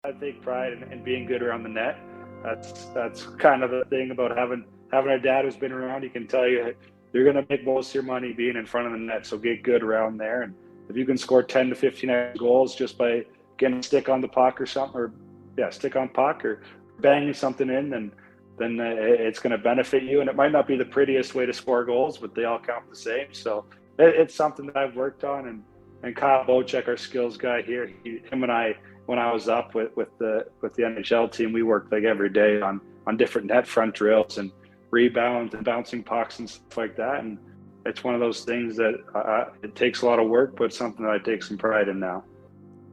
I take pride in being good around the net. That's kind of the thing about having a dad who's been around. He can tell you you're going to make most of your money being in front of the net, so get good around there. And if you can score 10 to 15 goals just by getting a stick on the puck or something, stick on puck or banging something in, then it's going to benefit you. And it might not be the prettiest way to score goals, but they all count the same. So it's something that I've worked on. And Kyle Bocek, our skills guy here, him and I, when I was up with the NHL team, we worked like every day on different net front drills and rebounds and bouncing pucks and stuff like that. And it's one of those things that it takes a lot of work, but something that I take some pride in now.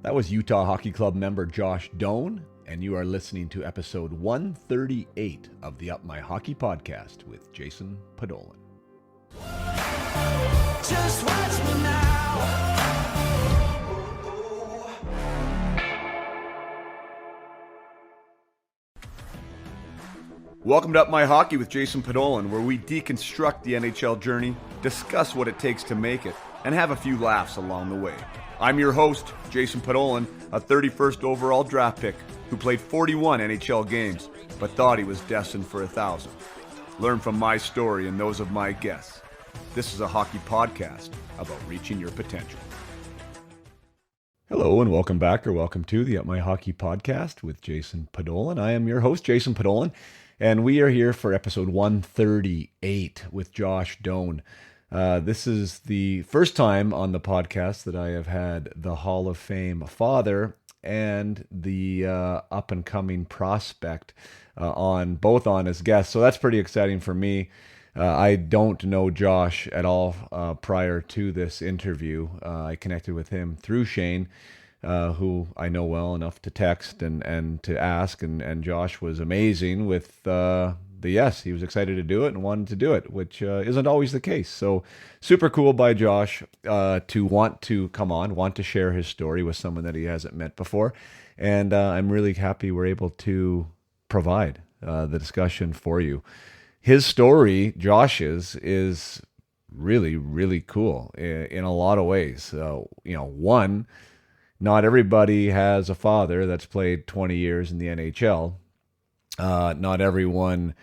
That was Utah Hockey Club member Josh Doan, and you are listening to episode 138 of the Up My Hockey podcast with Jason Podollan. Just watch me now. Welcome to Up My Hockey with Jason Podollan, where we deconstruct the NHL journey, discuss what it takes to make it, and have a few laughs along the way. I'm your host, Jason Podollan, a 31st overall draft pick who played 41 NHL games, but thought he was destined for 1,000. Learn from my story and those of my guests. This is a hockey podcast about reaching your potential. Hello and welcome back, or welcome to the Up My Hockey podcast with Jason Podollan. I am your host, Jason Podollan. And we are here for episode 138 with Josh Doan. This is the first time on the podcast that I have had the Hall of Fame father and the up-and-coming prospect both on as guests. So that's pretty exciting for me. I don't know Josh at all prior to this interview. I connected with him through Shane, who I know well enough to text and to ask, and Josh was amazing with the yes. He was excited to do it and wanted to do it, which isn't always the case. So super cool by Josh to want to come on, want to share his story with someone that he hasn't met before, and I'm really happy we're able to provide the discussion for you. His story, Josh's, is really, really cool in a lot of ways. One, not everybody has a father that's played 20 years in the NHL. Not everyone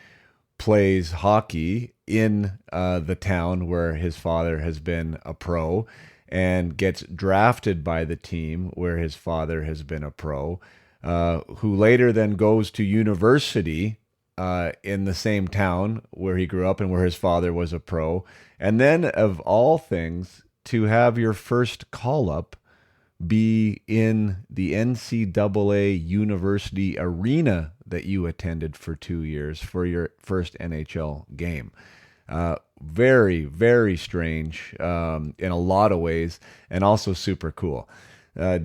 plays hockey in the town where his father has been a pro and gets drafted by the team where his father has been a pro, who later then goes to university in the same town where he grew up and where his father was a pro. And then, of all things, to have your first call-up be in the NCAA university arena that you attended for 2 years for your first NHL game. Very, very strange in a lot of ways, and also super cool.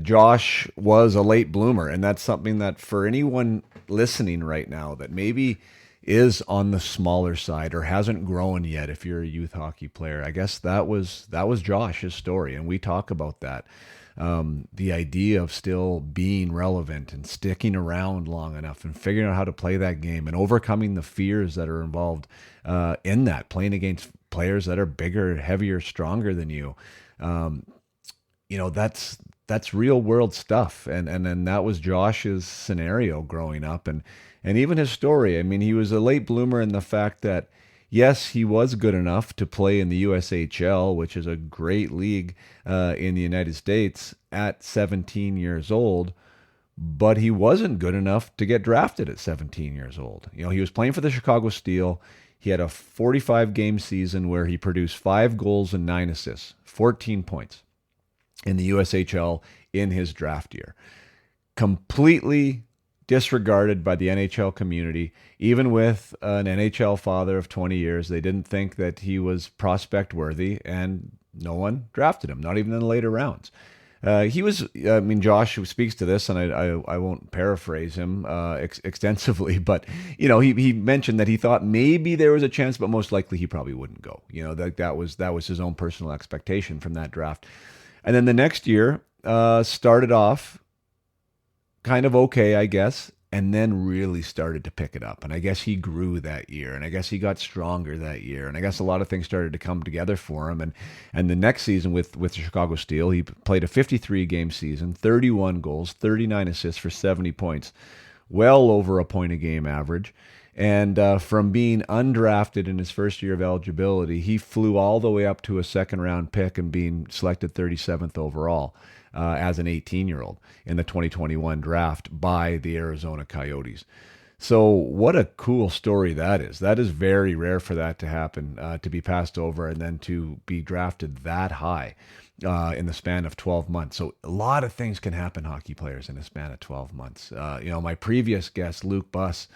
Josh was a late bloomer, and that's something that for anyone listening right now that maybe is on the smaller side or hasn't grown yet, if you're a youth hockey player, I guess that was Josh's story, and we talk about that. The idea of still being relevant and sticking around long enough and figuring out how to play that game and overcoming the fears that are involved in that, playing against players that are bigger, heavier, stronger than you. That's real world stuff. And that was Josh's scenario growing up and even his story. I mean, he was a late bloomer in the fact that, yes, he was good enough to play in the USHL, which is a great league in the United States, at 17 years old, but he wasn't good enough to get drafted at 17 years old. He was playing for the Chicago Steel. He had a 45-game season where he produced 5 goals and 9 assists, 14 points in the USHL in his draft year. Completely disregarded by the NHL community. Even with an NHL father of 20 years, they didn't think that he was prospect worthy, and no one drafted him, not even in the later rounds. Josh speaks to this, and I won't paraphrase him extensively, but he mentioned that he thought maybe there was a chance, but most likely he probably wouldn't go. That was his own personal expectation from that draft. And then the next year started off kind of okay, I guess, and then really started to pick it up. And I guess he grew that year, and I guess he got stronger that year, and I guess a lot of things started to come together for him. And the next season with the Chicago Steel, he played a 53-game season, 31 goals, 39 assists for 70 points, well over a point a game average. And from being undrafted in his first year of eligibility, he flew all the way up to a second-round pick and being selected 37th overall as an 18-year-old in the 2021 draft by the Arizona Coyotes. So what a cool story that is. That is very rare for that to happen, to be passed over and then to be drafted that high in the span of 12 months. So a lot of things can happen, hockey players, in a span of 12 months. My previous guest, Luke Buss,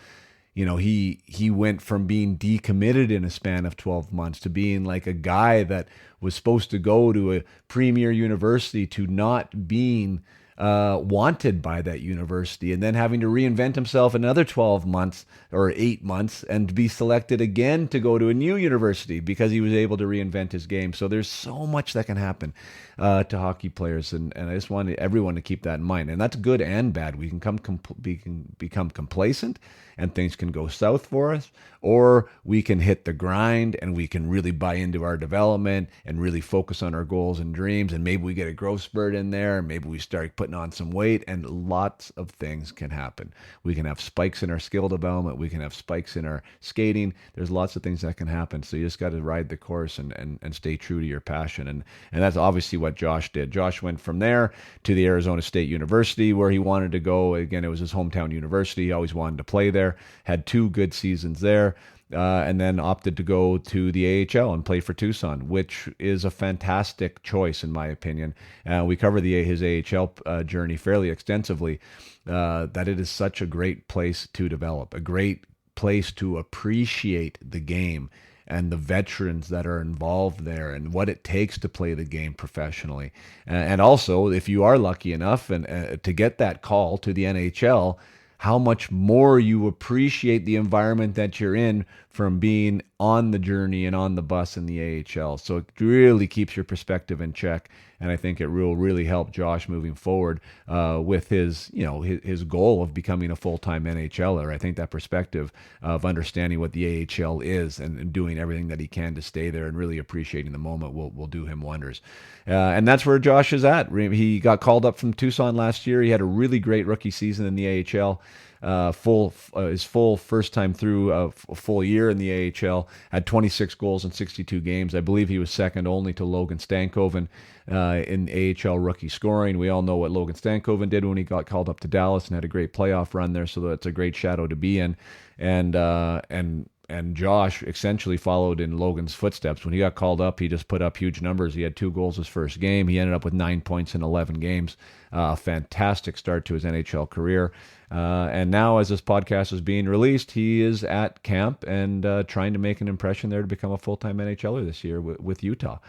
he went from being decommitted in a span of 12 months to being like a guy that was supposed to go to a premier university to not being wanted by that university, and then having to reinvent himself another 12 months or 8 months and to be selected again to go to a new university because he was able to reinvent his game. So there's so much that can happen to hockey players, and I just wanted everyone to keep that in mind. And that's good and bad. We can become complacent and things can go south for us, or we can hit the grind and we can really buy into our development and really focus on our goals and dreams, and maybe we get a growth spurt in there, maybe we start putting on some weight, and lots of things can happen. We can have spikes in our skill development, we can have spikes in our skating. There's lots of things that can happen, so you just got to ride the course and stay true to your passion, and that's obviously what Josh did. Josh went from there to the Arizona State University, where he wanted to go. Again, it was his hometown university. He always wanted to play there, had 2 good seasons there, and then opted to go to the AHL and play for Tucson, which is a fantastic choice in my opinion. We cover his AHL journey fairly extensively, that it is such a great place to develop, a great place to appreciate the game and the veterans that are involved there and what it takes to play the game professionally. And also, if you are lucky enough and to get that call to the NHL, how much more you appreciate the environment that you're in from being on the journey and on the bus in the AHL. So it really keeps your perspective in check, and I think it will really help Josh moving forward with his goal of becoming a full-time NHLer. I think that perspective of understanding what the AHL is and doing everything that he can to stay there and really appreciating the moment will do him wonders. And that's where Josh is at. He got called up from Tucson last year. He had a really great rookie season in the AHL. His full first time through a full year in the AHL, had 26 goals in 62 games. I believe he was second only to Logan Stankoven in AHL rookie scoring. We all know what Logan Stankoven did when he got called up to Dallas and had a great playoff run there, so that's a great shadow to be in. And Josh essentially followed in Logan's footsteps. When he got called up, he just put up huge numbers. He had 2 goals his first game. He ended up with 9 points in 11 games. Fantastic start to his NHL career. And now, as this podcast is being released, he is at camp and trying to make an impression there to become a full-time NHLer this year with Utah.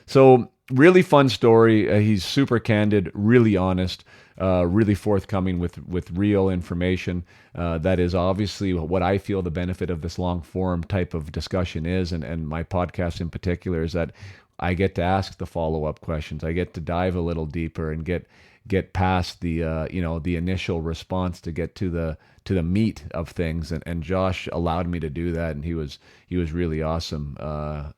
So really fun story. He's super candid, really honest, really forthcoming with real information. That is obviously what I feel the benefit of this long form type of discussion is, and my podcast in particular, is that I get to ask the follow-up questions. I get to dive a little deeper and get past the the initial response to get to the meat of things, and Josh allowed me to do that, and he was really awesome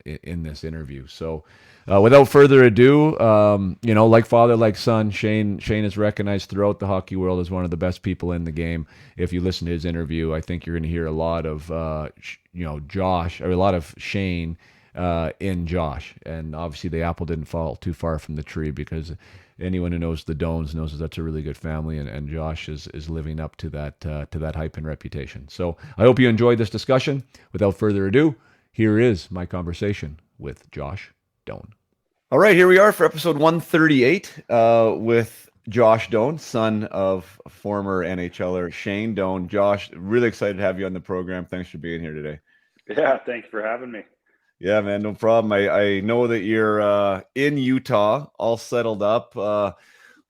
in this interview. So without further ado, like father, like son, Shane is recognized throughout the hockey world as one of the best people in the game. If you listen to his interview, I think you're going to hear a lot of Josh, or a lot of Shane in Josh. And obviously the apple didn't fall too far from the tree, because anyone who knows the Doans knows that that's a really good family, and Josh is living up to that hype and reputation. So I hope you enjoyed this discussion. Without further ado, here is my conversation with Josh Doan. All right, here we are for episode 138 with Josh Doan, son of former NHLer Shane Doan. Josh, really excited to have you on the program. Thanks for being here today. Yeah, thank you for having me. Yeah, man, no problem. I know that you're in Utah, all settled up.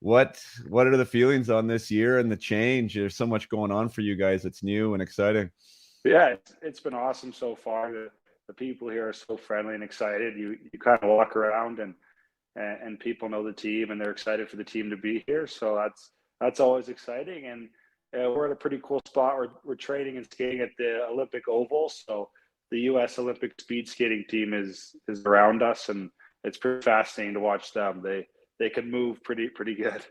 What are the feelings on this year and the change? There's so much going on for you guys. It's new and exciting. Yeah, it's been awesome so far. The people here are so friendly and excited. You kind of walk around and people know the team and they're excited for the team to be here. So that's always exciting. And we're at a pretty cool spot. We're training and skating at the Olympic Oval, so the U.S. Olympic speed skating team is around us, and it's pretty fascinating to watch them. They can move pretty good.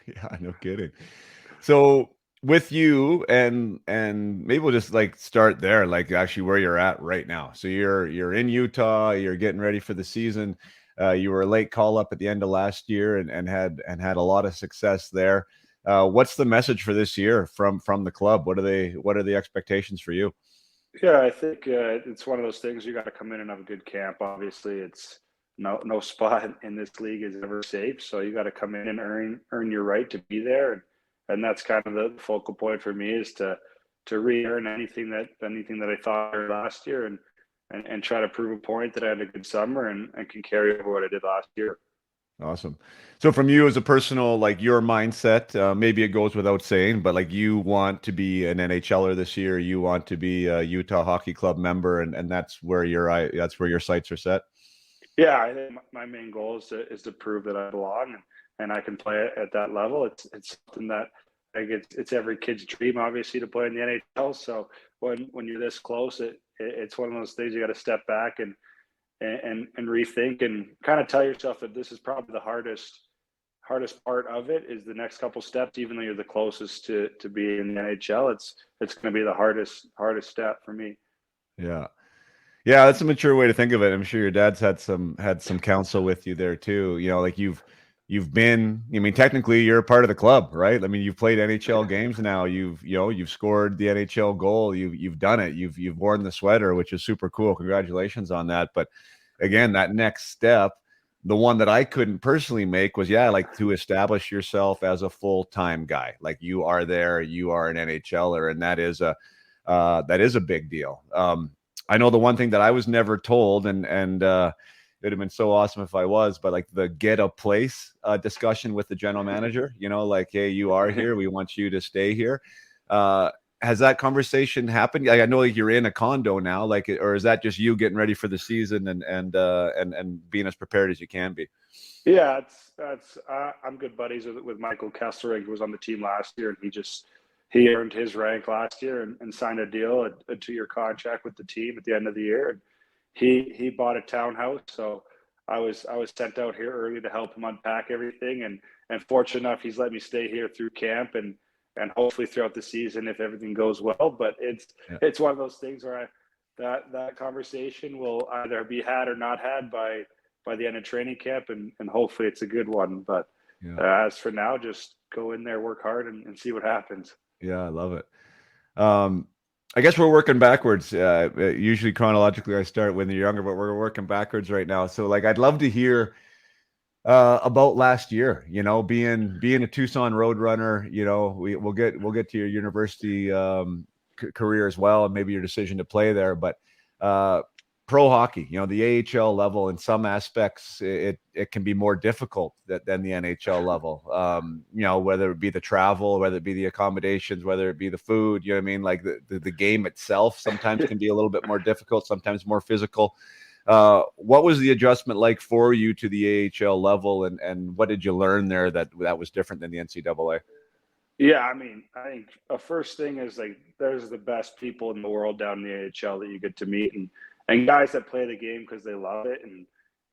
Yeah, no kidding. So with you and maybe we'll just like start there, like actually where you're at right now. So you're in Utah, you're getting ready for the season. You were a late call up at the end of last year and had a lot of success there. What's the message for this year from the club? What are the expectations for you? Yeah, I think it's one of those things. You got to come in and have a good camp. Obviously, it's no spot in this league is ever safe, so you got to come in and earn your right to be there, and that's kind of the focal point for me is to re-earn anything that I thought last year, and try to prove a point that I had a good summer and can carry over what I did last year. Awesome. So from you as a personal, like your mindset, maybe it goes without saying, but like you want to be an NHLer this year, you want to be a Utah Hockey Club member, and that's where that's where your sights are set. Yeah, I think my main goal is to prove that I belong and I can play at that level. It's something that like it's every kid's dream, obviously, to play in the NHL. So when you're this close, it's one of those things you got to step back and rethink and kind of tell yourself that this is probably the hardest part of it is the next couple steps. Even though you're the closest to be in the NHL, it's going to be the hardest step for me. Yeah. Yeah, that's a mature way to think of it. I'm sure your dad's had some counsel with you there too. You know, like you've been, I mean, technically you're a part of the club, right? I mean, you've played NHL games now. You've scored the NHL goal. You've done it. You've worn the sweater, which is super cool. Congratulations on that. But again, that next step, the one that I couldn't personally make was, like to establish yourself as a full-time guy. Like you are there, you are an NHLer, and that is a big deal. I know the one thing that I was never told, and it would have been so awesome if I was, but like the get a place discussion with the general manager, like, hey, you are here, we want you to stay here. Has that conversation happened? Like, I know like you're in a condo now, like, or is that just you getting ready for the season and being as prepared as you can be? Yeah, I'm good buddies with Michael Kessler, who was on the team last year, and he earned his rank last year and signed a deal, a 2-year contract with the team at the end of the year. And he bought a townhouse, so I was sent out here early to help him unpack everything. And fortunate enough, he's let me stay here through camp and hopefully throughout the season if everything goes well. But it's one of those things where that conversation will either be had or not had by the end of training camp, and hopefully it's a good one. But as for now, just go in there, work hard, and see what happens. Yeah, I love it. I guess we're working backwards. Usually chronologically, I start when they're younger, but we're working backwards right now. So like, I'd love to hear about last year, being a Tucson Roadrunner, we'll get to your university career as well, and maybe your decision to play there, but pro hockey, the AHL level, in some aspects, it can be more difficult than the NHL level. Whether it be the travel, whether it be the accommodations, whether it be the food, you know what I mean? Like the game itself sometimes can be a little bit more difficult, sometimes more physical. What was the adjustment like for you to the AHL level, and what did you learn there that was different than the NCAA? Yeah, I mean, I think the first thing is like there's the best people in the world down in the AHL that you get to meet, and guys that play the game because they love it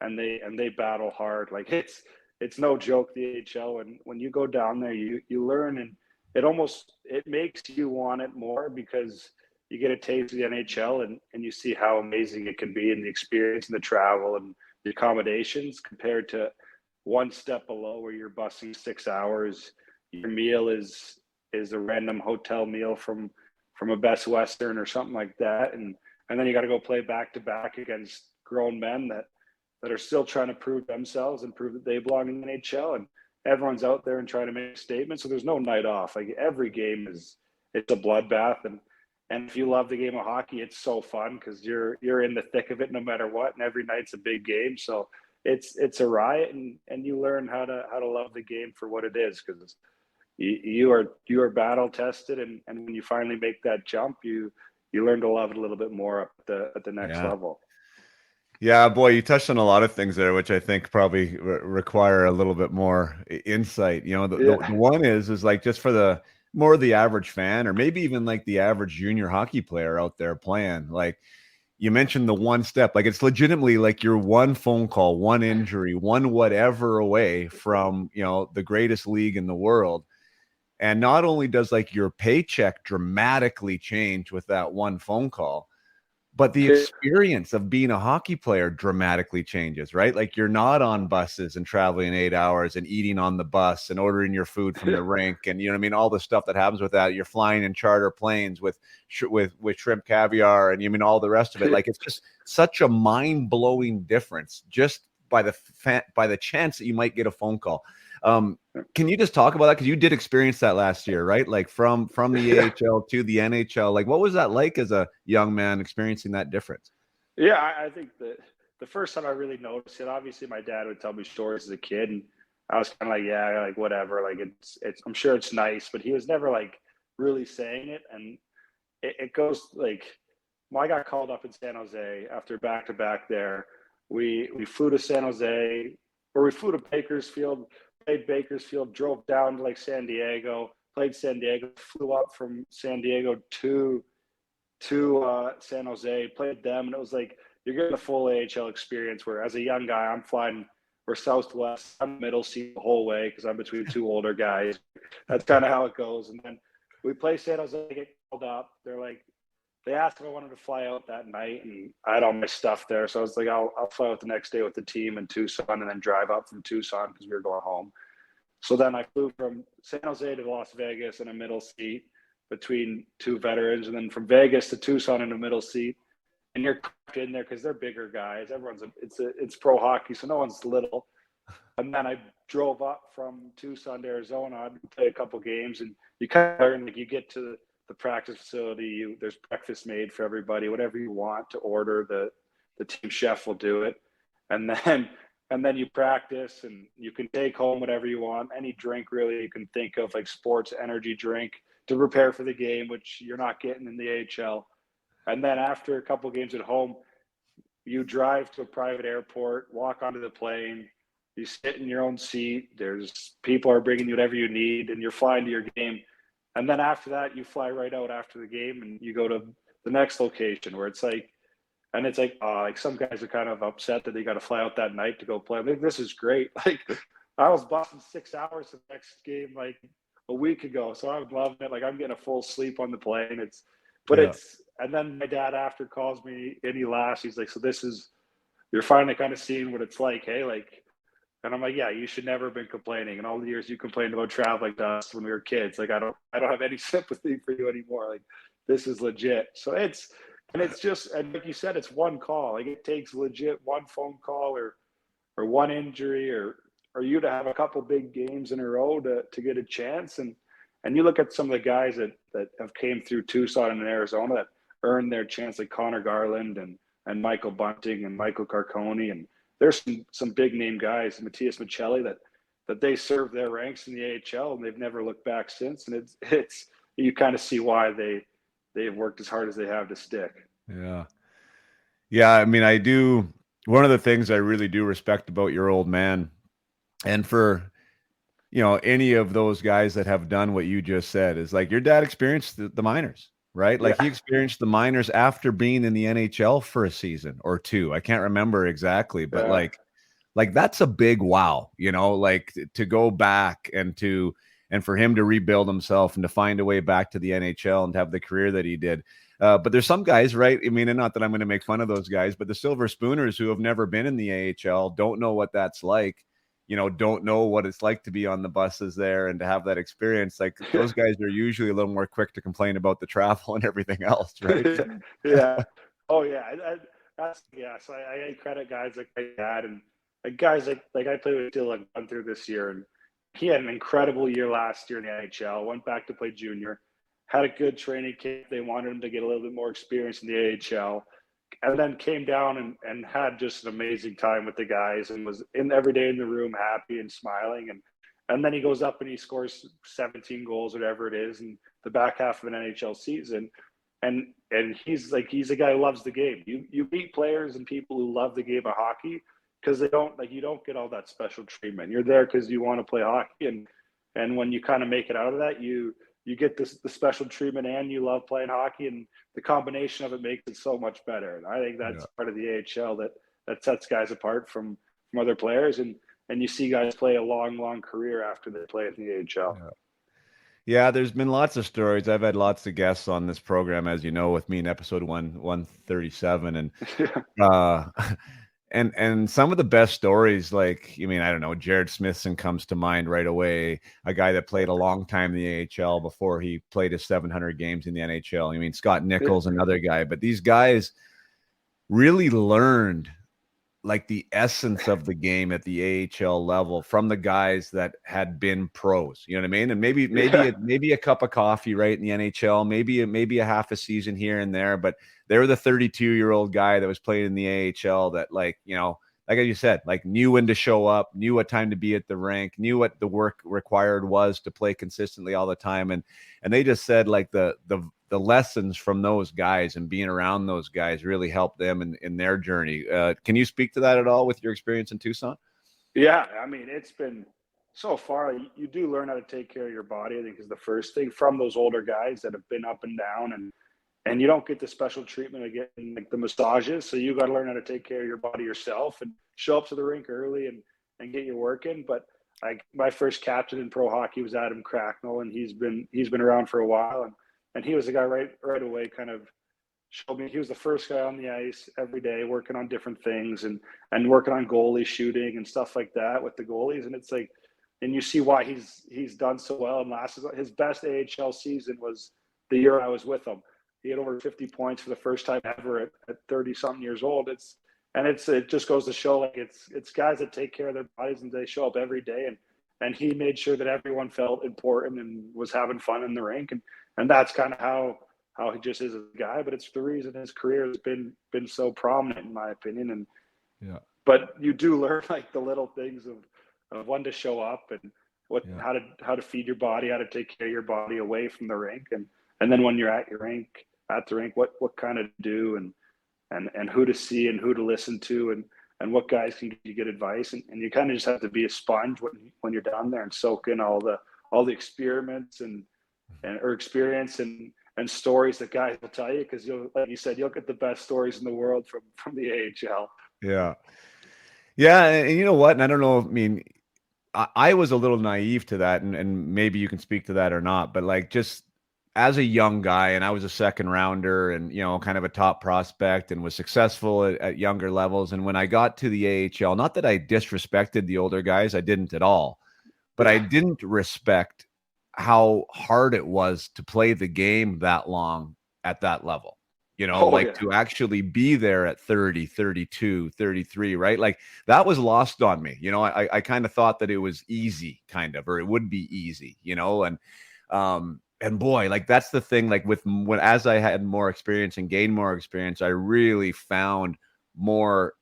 and they battle hard. Like it's no joke, the AHL. And when you go down there, you learn, and it makes you want it more because you get a taste of the NHL and you see how amazing it can be, and the experience and the travel and the accommodations compared to one step below where you're busing 6 hours. Your meal is a random hotel meal from a Best Western or something like that, and then you got to go play back to back against grown men that are still trying to prove themselves and prove that they belong in the NHL, and everyone's out there and trying to make statements. So there's no night off. Like every game it's a bloodbath, and if you love the game of hockey, it's so fun because you're in the thick of it no matter what, and every night's a big game. So it's a riot, and you learn how to love the game for what it is, because you are battle tested, and when you finally make that jump, you learn to love it a little bit more up at the next level. Yeah, boy, you touched on a lot of things there, which I think probably require a little bit more insight. The one is like just for more the average fan, or maybe even like the average junior hockey player out there playing, like you mentioned the one step, like it's legitimately like you're one phone call, one injury, one whatever away from, the greatest league in the world. And not only does like your paycheck dramatically change with that one phone call, but the experience of being a hockey player dramatically changes, right? Like you're not on buses and traveling 8 hours and eating on the bus and ordering your food from the rink, and all the stuff that happens with that. You're flying in charter planes with shrimp caviar, and all the rest of it. Like it's just such a mind-blowing difference just by the chance that you might get a phone call. Can you just talk about that? Because you did experience that last year, right? Like from the AHL to the NHL. Like, what was that like as a young man experiencing that difference? Yeah, I think that the first time I really noticed it, obviously my dad would tell me stories as a kid, and I was kind of like, yeah, like whatever. Like it's I'm sure it's nice, but he was never like really saying it. And it goes like, when I got called up in San Jose after back to back there, we flew to San Jose, or we flew to Bakersfield, played Bakersfield, drove down to like San Diego, played San Diego, flew up from San Diego to San Jose, played them, and it was like you're getting a full AHL experience. Where as a young guy, I'm flying, we're Southwest, I'm middle seat the whole way because I'm between two older guys. That's kind of how it goes. And then we play San Jose, get called up. They asked if I wanted to fly out that night, and I had all my stuff there. So I was like, I'll fly out the next day with the team in Tucson and then drive up from Tucson because we were going home. So then I flew from San Jose to Las Vegas in a middle seat between two veterans, and then from Vegas to Tucson in a middle seat. And you're in there because they're bigger guys. It's pro hockey, so no one's little. And then I drove up from Tucson to Arizona. I played a couple games, and you kind of learn, like you get to the practice facility, there's breakfast made for everybody, whatever you want to order, the team chef will do it. And then you practice, and you can take home whatever you want, any drink really you can think of, like sports energy drink to prepare for the game, which you're not getting in the AHL. And then after a couple games at home, you drive to a private airport, walk onto the plane, you sit in your own seat, there's people are bringing you whatever you need, and you're flying to your game. And then after that, you fly right out after the game, and you go to the next location where it's like, and it's like some guys are kind of upset that they got to fly out that night to go play. I'm like, this is great. Like I was busting 6 hours the next game like a week ago, so I'm loving it. Like I'm getting a full sleep on the plane. And then my dad after calls me and he laughs. He's like, so you're finally kind of seeing what it's like, hey, like. And I'm like, yeah, you should never have been complaining. And all the years you complained about traveling to us when we were kids, like I don't have any sympathy for you anymore. Like this is legit. So it's just, and like you said, it's one call. Like it takes legit one phone call or one injury or you to have a couple big games in a row to get a chance. And you look at some of the guys that have came through Tucson and Arizona that earned their chance, like Connor Garland and Michael Bunting and Michael Carcone, and there's some big name guys, Matthias Michelli, that they served their ranks in the AHL and they've never looked back since. And it's you kind of see why they've worked as hard as they have to stick. Yeah. Yeah. I mean, I do. One of the things I really do respect about your old man, and for, any of those guys that have done what you just said, is like your dad experienced the minors, right? Like he experienced the minors after being in the NHL for a season or two. I can't remember exactly, but like that's a big wow, like to go back and for him to rebuild himself and to find a way back to the NHL and to have the career that he did. But there's some guys, right? I mean, and not that I'm going to make fun of those guys, but the Silver Spooners who have never been in the AHL don't know what that's like. Don't know what it's like to be on the buses there and to have that experience. Like those guys are usually a little more quick to complain about the travel and everything else, right? Yeah. Oh yeah. So I credit guys like my dad and guys like I played with Dylan through this year, and he had an incredible year last year in the NHL. Went back to play junior, had a good training camp. They wanted him to get a little bit more experience in the AHL. And then came down and had just an amazing time with the guys and was in every day in the room, happy and smiling. And then he goes up and he scores 17 goals, whatever it is, in the back half of an NHL season. And he's a guy who loves the game. You meet players and people who love the game of hockey because you don't get all that special treatment. You're there because you want to play hockey. And when you kind of make it out of that, you you get the special treatment and you love playing hockey, and the combination of it makes it so much better. And I think that's part of the AHL that sets guys apart from other players. And you see guys play a long career after they play in the AHL. Yeah, there's been lots of stories. I've had lots of guests on this program, as you know, with me in episode 137. And and some of the best stories, like, I mean, I don't know, Jared Smithson comes to mind right away, a guy that played a long time in the AHL before he played his 700 games in the NHL. I mean, Scott Nichols, another guy. But these guys really learned like the essence of the game at the AHL level from the guys that had been pros, you know what I mean? And maybe a cup of coffee, right, in the NHL, maybe a half a season here and there, but they were the 32-year-old guy that was playing in the AHL that, like, you know, like you said, like knew when to show up, knew what time to be at the rink, knew what the work required was to play consistently all the time. And they just said, like, the lessons from those guys and being around those guys really helped them in their journey. Can you speak to that at all with your experience in Tucson? Yeah, I mean, it's been so far. You do learn how to take care of your body, I think, is the first thing from those older guys that have been up and down, and you don't get the special treatment of getting like the massages. So you got to learn how to take care of your body yourself and show up to the rink early and get your work in. But like, my first captain in pro hockey was Adam Cracknell, and he's been around for a while, and he was the guy right away kind of showed me. He was the first guy on the ice every day working on different things and working on goalie shooting and stuff like that with the goalies. And it's like, and you see why he's done so well. And his best AHL season was the year I was with him. He had over 50 points for the first time ever at 30 something years old. It just goes to show, like, it's guys that take care of their bodies and they show up every day. And he made sure that everyone felt important and was having fun in the rink. And that's kind of how he just is as a guy, but it's the reason his career has been so prominent, in my opinion. And but you do learn, like, the little things of when to show up and how to feed your body, how to take care of your body away from the rink, and then when you're at the rink, what kind of do and who to see and who to listen to and what guys can give you good advice, and you kind of just have to be a sponge when you're down there and soak in all the experiments or experience and stories that guys will tell you, because like you said, you'll get the best stories in the world from the AHL. Yeah, and you know what? And I don't know. I mean, I was a little naive to that, and maybe you can speak to that or not. But, like, just as a young guy, and I was a second rounder, and, you know, kind of a top prospect, and was successful at younger levels. And when I got to the AHL, not that I disrespected the older guys, I didn't at all, but I didn't respect how hard it was to play the game that long at that level, you know, to actually be there at 30, 32, 33, right? Like, that was lost on me. You know, I kind of thought that it was easy, or it would be easy, you know, and boy, like, that's the thing, like, as I had more experience and gained more experience, I really found more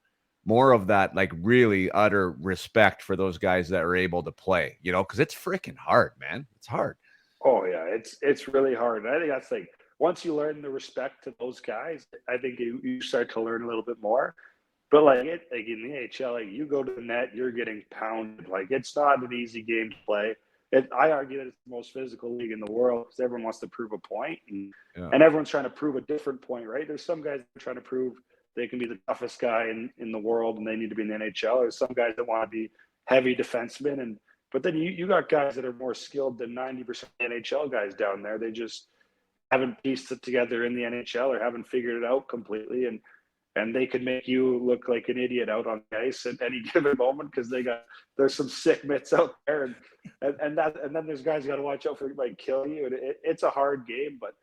of that, like, really utter respect for those guys that are able to play, you know, because it's freaking hard, man. It's hard. Oh yeah, it's really hard. And I think that's, like, once you learn the respect to those guys, I think you start to learn a little bit more. But like in the AHL, like, you go to the net, you're getting pounded. Like, it's not an easy game to play. I argue that it's the most physical league in the world because everyone wants to prove a point, and everyone's trying to prove a different point, right? There's some guys that are trying to prove they can be the toughest guy in the world and they need to be in the NHL. There's some guys that want to be heavy defensemen, but then you got guys that are more skilled than 90% of the NHL guys down there. They just haven't pieced it together in the NHL or haven't figured it out completely, and they could make you look like an idiot out on the ice at any given moment because there's some sick mitts out there, and then there's guys you got to watch out for that might kill you. And it's a hard game, but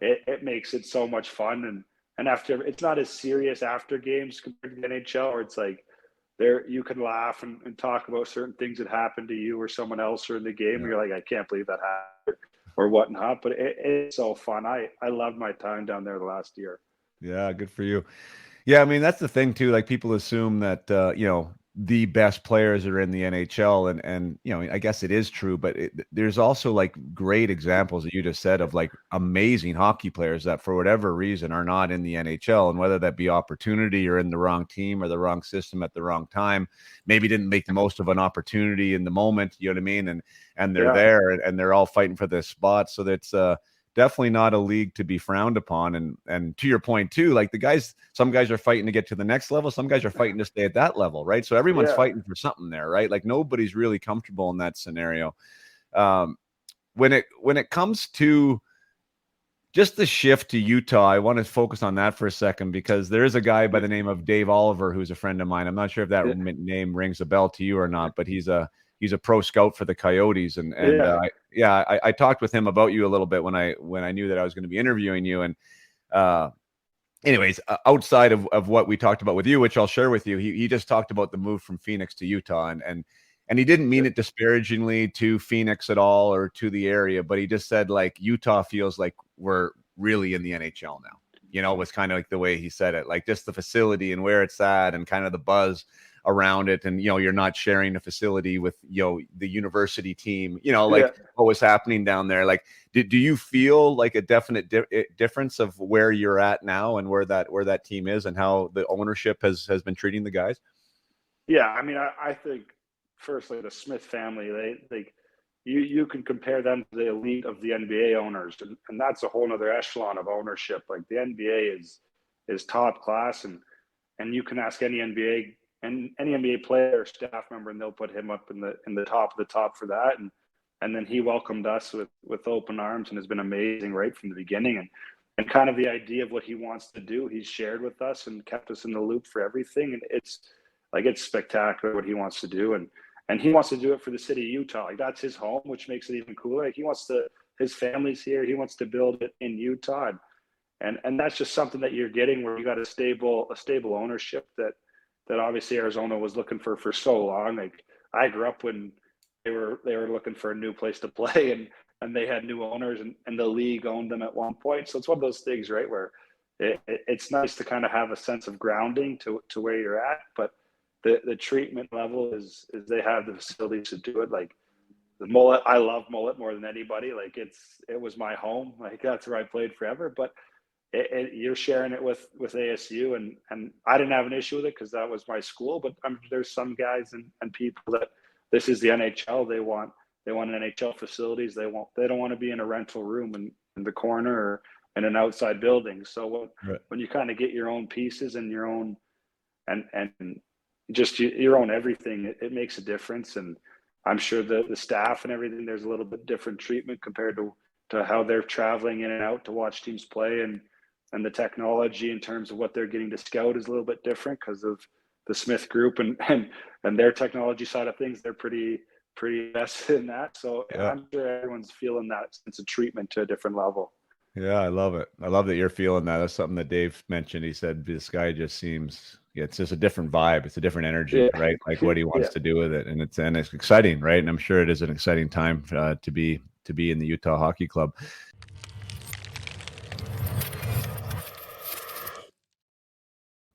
it makes it so much fun. And after, it's not as serious after games compared to the NHL, where it's like there you can laugh and talk about certain things that happened to you or someone else or in the game. You're like, I can't believe that happened or whatnot. But it's so fun. I loved my time down there the last year. Yeah, good for you. Yeah, I mean, that's the thing too. Like, people assume that you know, the best players are in the NHL, and I guess it is true, but there's also like great examples that you just said of like amazing hockey players that for whatever reason are not in the NHL, and whether that be opportunity or in the wrong team or the wrong system at the wrong time, maybe didn't make the most of an opportunity in the moment, you know what I mean? And they're there and they're all fighting for this spot. So that's definitely not a league to be frowned upon. And to your point too, like some guys are fighting to get to the next level. Some guys are fighting to stay at that level, right? So everyone's fighting for something there, right? Like nobody's really comfortable in that scenario. When it comes to just the shift to Utah, I want to focus on that for a second because there is a guy by the name of Dave Oliver who's a friend of mine. I'm not sure if that name rings a bell to you or not, but he's a pro scout for the Coyotes, I talked with him about you a little bit when I knew that I was going to be interviewing you. And anyways, outside of what we talked about with you, which I'll share with you, he just talked about the move from Phoenix to Utah, and he didn't mean it disparagingly to Phoenix at all or to the area, but he just said like Utah feels like we're really in the NHL now. Was kind of like the way he said it, like just the facility and where it's at and kind of the buzz around it. And, you're not sharing a facility with, the university team, what was happening down there. Like, do you feel like a definite difference of where you're at now and where that team is and how the ownership has been treating the guys? Yeah. I mean, I think firstly, the Smith family, you can compare them to the elite of the NBA owners. And that's a whole nother echelon of ownership. Like the NBA is top class and you can ask any NBA player or staff member, and they'll put him up in the top of the top for that. And then he welcomed us with open arms and has been amazing right from the beginning. And kind of the idea of what he wants to do, he's shared with us and kept us in the loop for everything. And it's spectacular what he wants to do. And he wants to do it for the city of Utah. Like that's his home, which makes it even cooler. Like his family's here. He wants to build it in Utah. And that's just something that you're getting where you got a stable ownership that obviously Arizona was looking for so long. Like I grew up when they were looking for a new place to play and they had new owners and the league owned them at one point. So it's one of those things, right, where it's nice to kind of have a sense of grounding to where you're at, but the treatment level is they have the facilities to do it. Like the Mullet, I love Mullet more than anybody. Like it was my home. Like that's where I played forever, but you're sharing it with ASU, and I didn't have an issue with it because that was my school. But there's some guys and people that this is the NHL. They want NHL facilities. They don't want to be in a rental room in the corner or in an outside building. So when you kind of get your own pieces and your own and just your own everything, it makes a difference. And I'm sure the staff and everything, there's a little bit different treatment compared to how they're traveling in and out to watch teams play, and the technology in terms of what they're getting to scout is a little bit different because of the Smith group and their technology side of things. They're pretty invested in that. So I'm sure everyone's feeling that sense of treatment to a different level. Yeah, I love it. I love that you're feeling that. That's something that Dave mentioned. He said this guy just seems it's just a different vibe. It's a different energy, right? Like what he wants to do with it, and it's exciting, right? And I'm sure it is an exciting time to be in the Utah Hockey Club.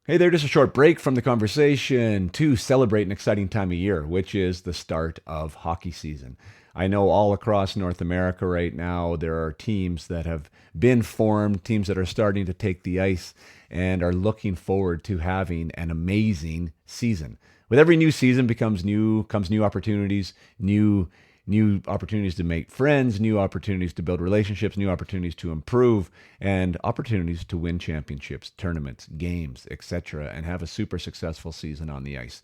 Hey there, just a short break from the conversation to celebrate an exciting time of year, which is the start of hockey season. I know all across North America right now, there are teams that have been formed, teams that are starting to take the ice and are looking forward to having an amazing season. With every new season comes new opportunities, new opportunities to make friends, new opportunities to build relationships, new opportunities to improve, and opportunities to win championships, tournaments, games, etc., and have a super successful season on the ice.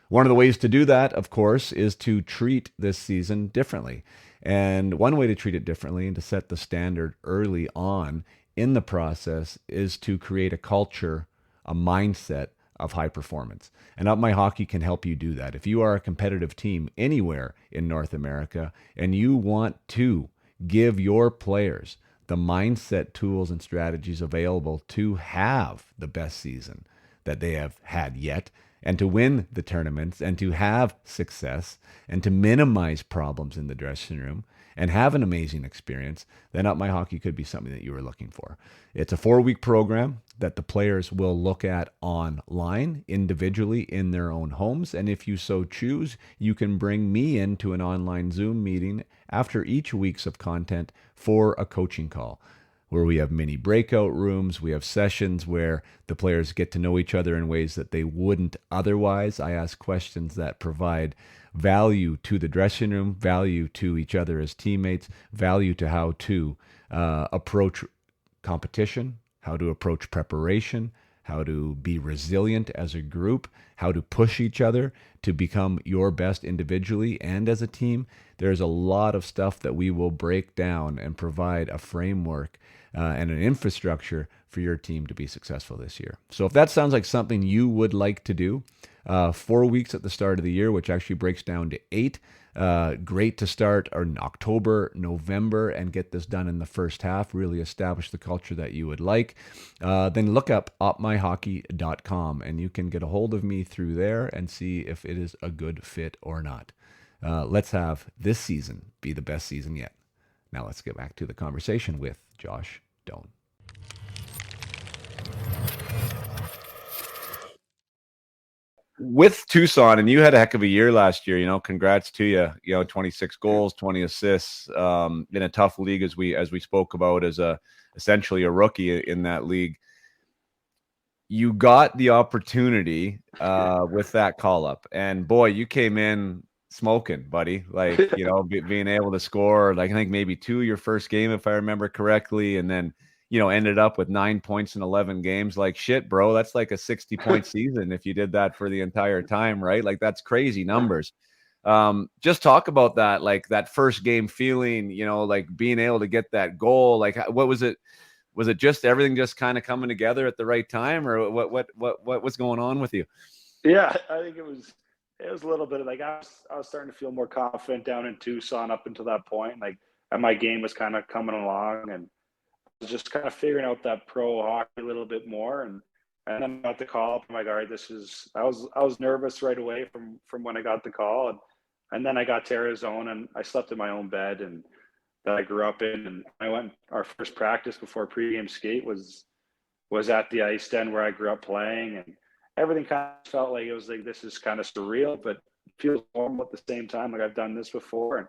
One of the ways to do that, of course, is to treat this season differently. And one way to treat it differently and to set the standard early on in the process is to create a culture, a mindset of high performance. And Up My Hockey can help you do that. If you are a competitive team anywhere in North America and you want to give your players the mindset, tools, and strategies available to have the best season that they have had yet, and to win the tournaments and to have success and to minimize problems in the dressing room and have an amazing experience, then Up My Hockey could be something that you were looking for. It's a 4-week program that the players will look at online individually in their own homes. And if you so choose, you can bring me into an online Zoom meeting after each week's of content for a coaching call, where we have mini breakout rooms. We have sessions where the players get to know each other in ways that they wouldn't otherwise. I ask questions that provide value to the dressing room, value to each other as teammates, value to how to approach competition, how to approach preparation, how to be resilient as a group, how to push each other to become your best individually and as a team. There's a lot of stuff that we will break down and provide a framework and an infrastructure for your team to be successful this year. So if that sounds like something you would like to do, 4 weeks at the start of the year, which actually breaks down to 8. Great to start in October, November, and get this done in the first half, really establish the culture that you would like. Then look up upmyhockey.com, and you can get a hold of me through there and see if it is a good fit or not. Let's have this season be the best season yet. Now let's get back to the conversation with Josh Doan. With Tucson, and you had a heck of a year last year, congrats to you, 26 goals, 20 assists, in a tough league as we spoke about as essentially a rookie in that league. You got the opportunity with that call up, and boy, you came in smoking, buddy. Like, being able to score, like I think maybe 2 your first game, if I remember correctly, and then ended up with 9 points in 11 games. Like, shit, bro, that's like a 60-point season if you did that for the entire time, right? Like, that's crazy numbers. Just talk about that, like that first game feeling, like being able to get that goal. Like, what was it? Was it just everything just kind of coming together at the right time, or what was going on with you? Yeah, I think it was a little bit of like I was starting to feel more confident down in Tucson up until that point. Like, and my game was kind of coming along, and just kind of figuring out that pro hockey a little bit more, and then I got the call up. I'm like, all right, I was nervous right away from when I got the call, and then I got to Arizona, and I slept in my own bed and that I grew up in, and our first practice before pregame skate was at the ice den where I grew up playing, and everything kind of felt like it was like, this is kind of surreal, but it feels normal at the same time. Like, I've done this before,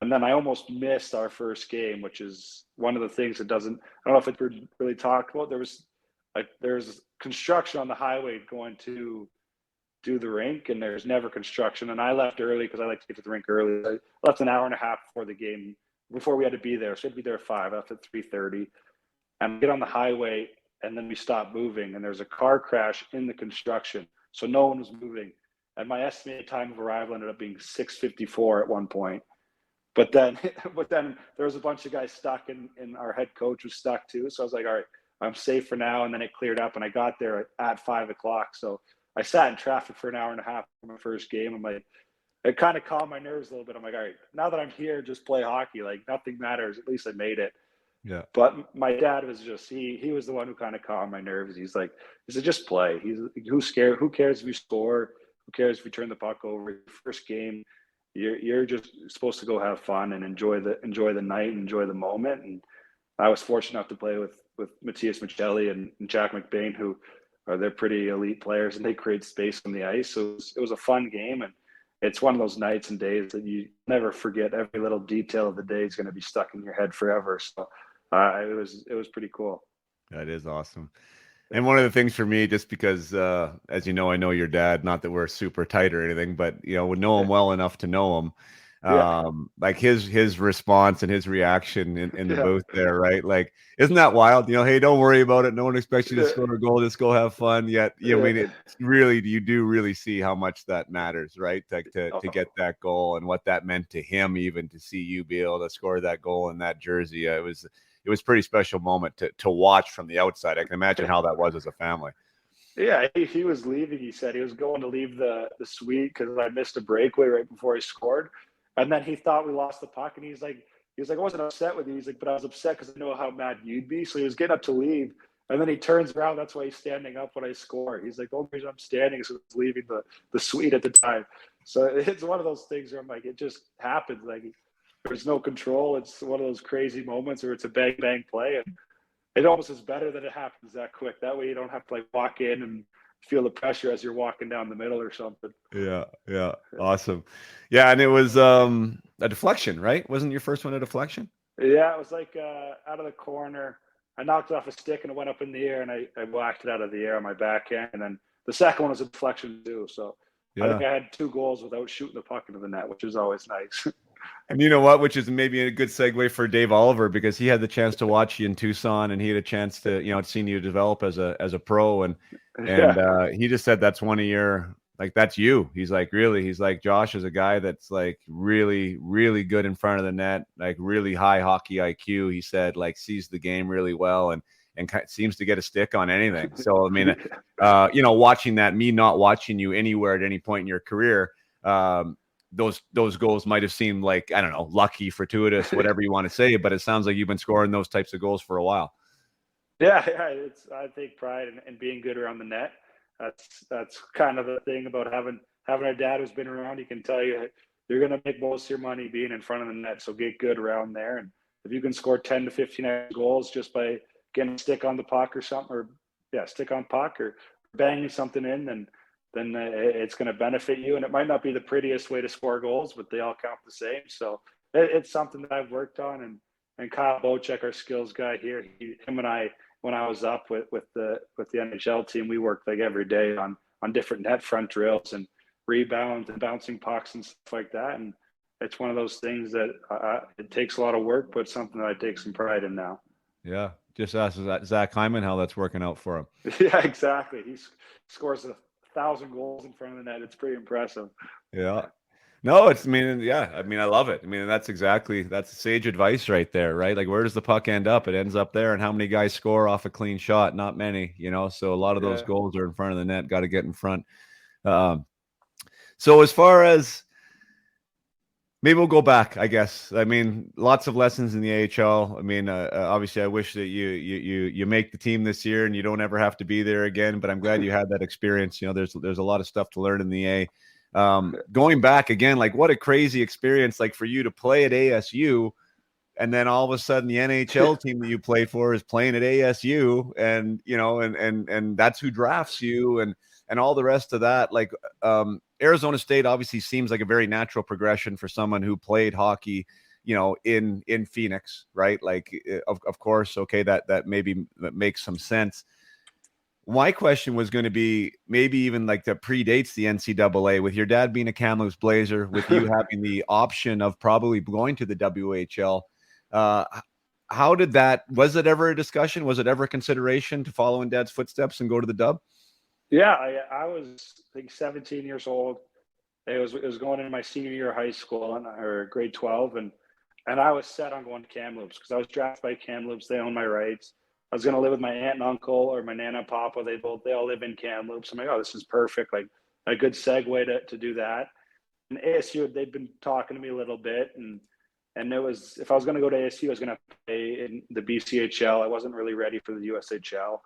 and then I almost missed our first game, which is one of the things that I don't know if it's really talked about. There's construction on the highway going to do the rink, and there's never construction. And I left early because I like to get to the rink early. I left an hour and a half before the game, before we had to be there. So I'd be there at 5. I left at 3:30, and get on the highway, and then we stopped moving, and there's a car crash in the construction. So no one was moving. And my estimated time of arrival ended up being 6:54 at one point. But then there was a bunch of guys stuck, and our head coach was stuck too. So I was like, all right, I'm safe for now. And then it cleared up, and I got there at 5 o'clock. So I sat in traffic for an hour and a half for my first game. I'm like, it kind of calmed my nerves a little bit. I'm like, all right, now that I'm here, just play hockey. Like, nothing matters. At least I made it. Yeah. But my dad was just, he was the one who kind of calmed my nerves. He said, just play. Who's scared? Who cares if you score? Who cares if you turn the puck over? Your first game, you're just supposed to go have fun and enjoy the night and enjoy the moment. And I was fortunate enough to play with Matthias Michelli and Jack McBain, who they're pretty elite players, and they create space on the ice. So it was a fun game, and it's one of those nights and days that you never forget. Every little detail of the day is going to be stuck in your head forever. So it was pretty cool. That is awesome. And one of the things for me, just because, as you know, I know your dad, not that we're super tight or anything, but, would know him well enough to know him. Like his response and his reaction in the booth there, right? Like, isn't that wild? Hey, don't worry about it. No one expects you to score a goal. Just go have fun. Yet, I mean, it's really, you do really see how much that matters, right? Like to get that goal and what that meant to him, even to see you be able to score that goal in that jersey. It was a pretty special moment to watch from the outside. I can imagine how that was as a family. Yeah, he was leaving. He said he was going to leave the suite because I missed a breakaway right before he scored. And then he thought we lost the puck, and he's like, I wasn't upset with you. He's like, but I was upset because I know how mad you'd be. So he was getting up to leave, and then he turns around. That's why he's standing up when I score. He's like, the only reason I'm standing is because leaving the suite at the time. So it's one of those things where I'm like, it just happens. Like, there's no control. It's one of those crazy moments where it's a bang bang play, and it almost is better that it happens that quick. That way you don't have to like walk in and feel the pressure as you're walking down the middle or something. Yeah, yeah, awesome. Yeah, and it was a deflection, right? Wasn't your first one a deflection? Yeah, it was like out of the corner. I knocked it off a stick and it went up in the air, and I whacked it out of the air on my backhand. And then the second one was a deflection too. So I Yeah. think I had 2 goals without shooting the puck into the net, which is always nice. And you know what? Which is maybe a good segue for Dave Oliver, because he had the chance to watch you in Tucson, and he had a chance to, seen you develop as a pro, and Yeah. he just said that's one of your, like, that's you. He's like, really, he's like, Josh is a guy that's like really, really good in front of the net, like really high hockey IQ. He said, like, sees the game really well, and seems to get a stick on anything. So I mean, watching that, me not watching you anywhere at any point in your career, those goals might have seemed like, I don't know, lucky, fortuitous, whatever you want to say, but it sounds like you've been scoring those types of goals for a while. Yeah, I take pride in being good around the net. That's kind of the thing about having a dad who's been around. He can tell you you're going to make most of your money being in front of the net. So get good around there, and if you can score 10 to 15 goals just by getting a stick on the puck or something, or stick on puck or banging something in, then it's going to benefit you. And it might not be the prettiest way to score goals, but they all count the same. So it's something that I've worked on. And Kyle Bocek, our skills guy here, him and I, when I was up with the NHL team, we worked like every day on different net front drills and rebounds and bouncing pucks and stuff like that. And it's one of those things that it takes a lot of work, but something that I take some pride in now. Yeah, just ask Zach Hyman how that's working out for him. Yeah, exactly. He scores 1,000 goals in front of the net. It's pretty impressive. Yeah. No, I love it. I mean, that's sage advice right there, right? Like, where does the puck end up? It ends up there. And how many guys score off a clean shot? Not many, so a lot of those goals are in front of the net. Got to get in front. So as far as, maybe we'll go back, I guess. I mean, lots of lessons in the AHL. I mean, obviously, I wish that you make the team this year and you don't ever have to be there again. But I'm glad you had that experience. There's a lot of stuff to learn in the A. Going back again, like, what a crazy experience, like, for you to play at ASU, and then all of a sudden the NHL team that you played for is playing at ASU, and and that's who drafts you, and all the rest of that. Like, Arizona State obviously seems like a very natural progression for someone who played hockey, in Phoenix, right? Like, of course, okay, that makes some sense. My question was going to be maybe even like that predates the NCAA, with your dad being a Kamloops Blazer, with you having the option of probably going to the WHL. How did that, was it ever a discussion? Was it ever a consideration to follow in dad's footsteps and go to the Dub? Yeah, I was, I think, 17 years old. It was going into my senior year of high school, or grade 12, and I was set on going to Kamloops because I was drafted by Kamloops. They own my rights. I was going to live with my aunt and uncle, or my nana and papa. They all live in Kamloops. I'm like, oh, this is perfect. Like, a good segue to do that. And ASU, they'd been talking to me a little bit, and it was, if I was going to go to ASU, I was going to play in the BCHL. I wasn't really ready for the USHL.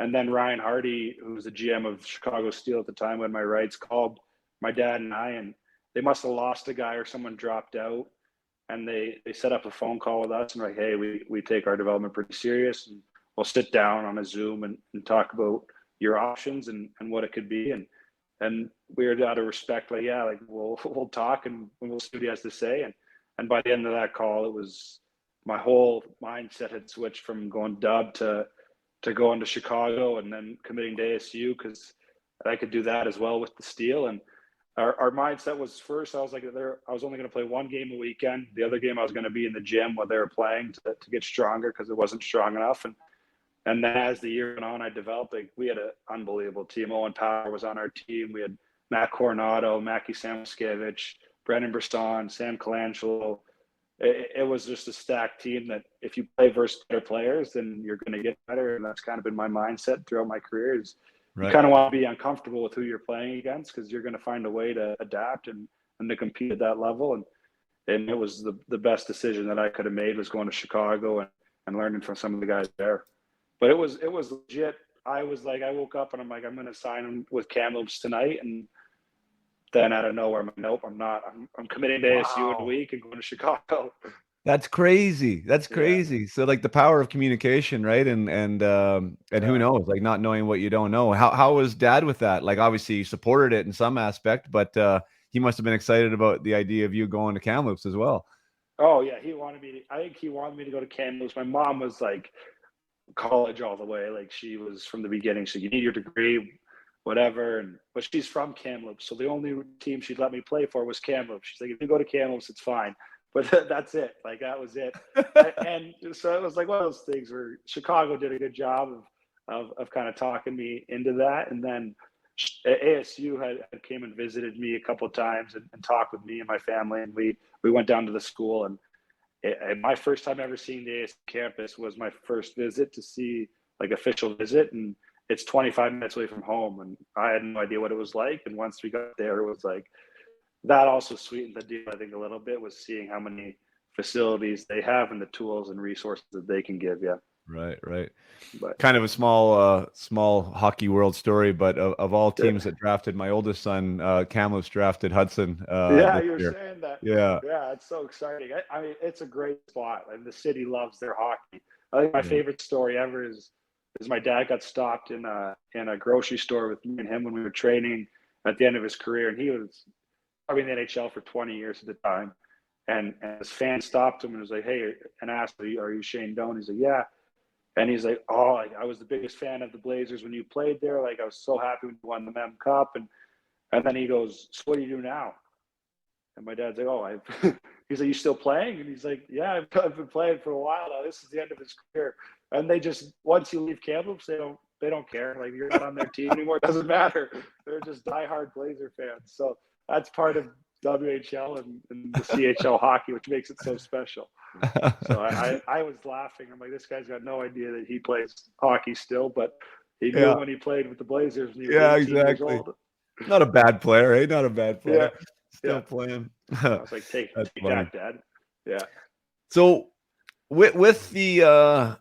And then Ryan Hardy, who was the GM of Chicago Steel at the time when my rights, called my dad and I, and they must have lost a guy or someone dropped out. And they set up a phone call with us and like, hey, we take our development pretty serious, and we'll sit down on a Zoom and talk about your options and what it could be. And we were out of respect, like, yeah, like, we'll talk and we'll see what he has to say. And by the end of that call, it was, my whole mindset had switched from going Dub to going to Chicago and then committing to ASU, because I could do that as well with the Steel. And our mindset was, first, I was like, I was only going to play one game a weekend. The other game I was going to be in the gym while they were playing to get stronger, because it wasn't strong enough. And then as the year went on, I developed, like, we had an unbelievable team. Owen Power was on our team. We had Matt Coronado, Mackie Samoskevich, Brendan Brisson, Sam Colangelo. It was just a stacked team that if you play versus better players, then you're going to get better. And that's kind of been my mindset throughout my career, is you kind of want to be uncomfortable with who you're playing against, because you're going to find a way to adapt and to compete at that level. And it was the best decision that I could have made, was going to Chicago and learning from some of the guys there. But it was legit. I was like, I woke up and I'm like, I'm going to sign with Kamloops tonight. And then out of nowhere, I'm like, nope, I'm not. I'm committing to ASU in a week and going to Chicago. That's crazy. That's Yeah. crazy. So like the power of communication, right? And who Yeah. knows, like not knowing what you don't know. How was dad with that? Like obviously he supported it in some aspect, but he must have been excited about the idea of you going to Kamloops as well. Oh yeah, I think he wanted me to go to Kamloops. My mom was like college all the way. Like she was from the beginning. So you need your degree, whatever. But she's from Kamloops, so the only team she'd let me play for was Kamloops. She's like, if you go to Kamloops, it's fine. But that's it. Like that was it. And so it was like one of those things where Chicago did a good job of kind of talking me into that. And then ASU had came and visited me a couple of times and talked with me and my family, and we went down to the school. And my first time ever seeing the ASU campus was my first visit to see like official visit, and it's 25 minutes away from home, and I had no idea what it was like. And once we got there, it was like that also sweetened the deal, I think, a little bit, was seeing how many facilities they have and the tools and resources that they can give you. Right, right. But Kind of a small hockey world story, but of all teams that drafted my oldest son, Kamloops drafted Hudson. yeah, This you were year. saying that. Yeah, Yeah, it's so exciting. I mean, it's a great spot, and the city loves their hockey. I think my favorite story ever is my dad got stopped in a grocery store with me and him when we were training at the end of his career, and he was probably in the NHL for 20 years at the time. And his fan stopped him and was like, "Hey," and asked, "Are you Shane Doan?" He's like, "Yeah." And he's like, "Oh, I was the biggest fan of the Blazers when you played there. Like, I was so happy when you won the Mem Cup." And then he goes, "So what do you do now?" And my dad's like, "Oh, he's like, you still playing?" And he's like, "Yeah, I've been playing for a while now. This is the end of his career." And they just, once you leave Kamloops, they don't care. Like, you're not on their team anymore. It doesn't matter. They're just diehard Blazer fans. So that's part of WHL and the CHL hockey, which makes it so special. So I was laughing. I'm like, this guy's got no idea that he plays hockey still, but he knew when he played with the Blazers when he was 18 years old. Not a bad player, eh? Not a bad player. Yeah. Still playing. I was like, take that, Dad. Yeah. So with the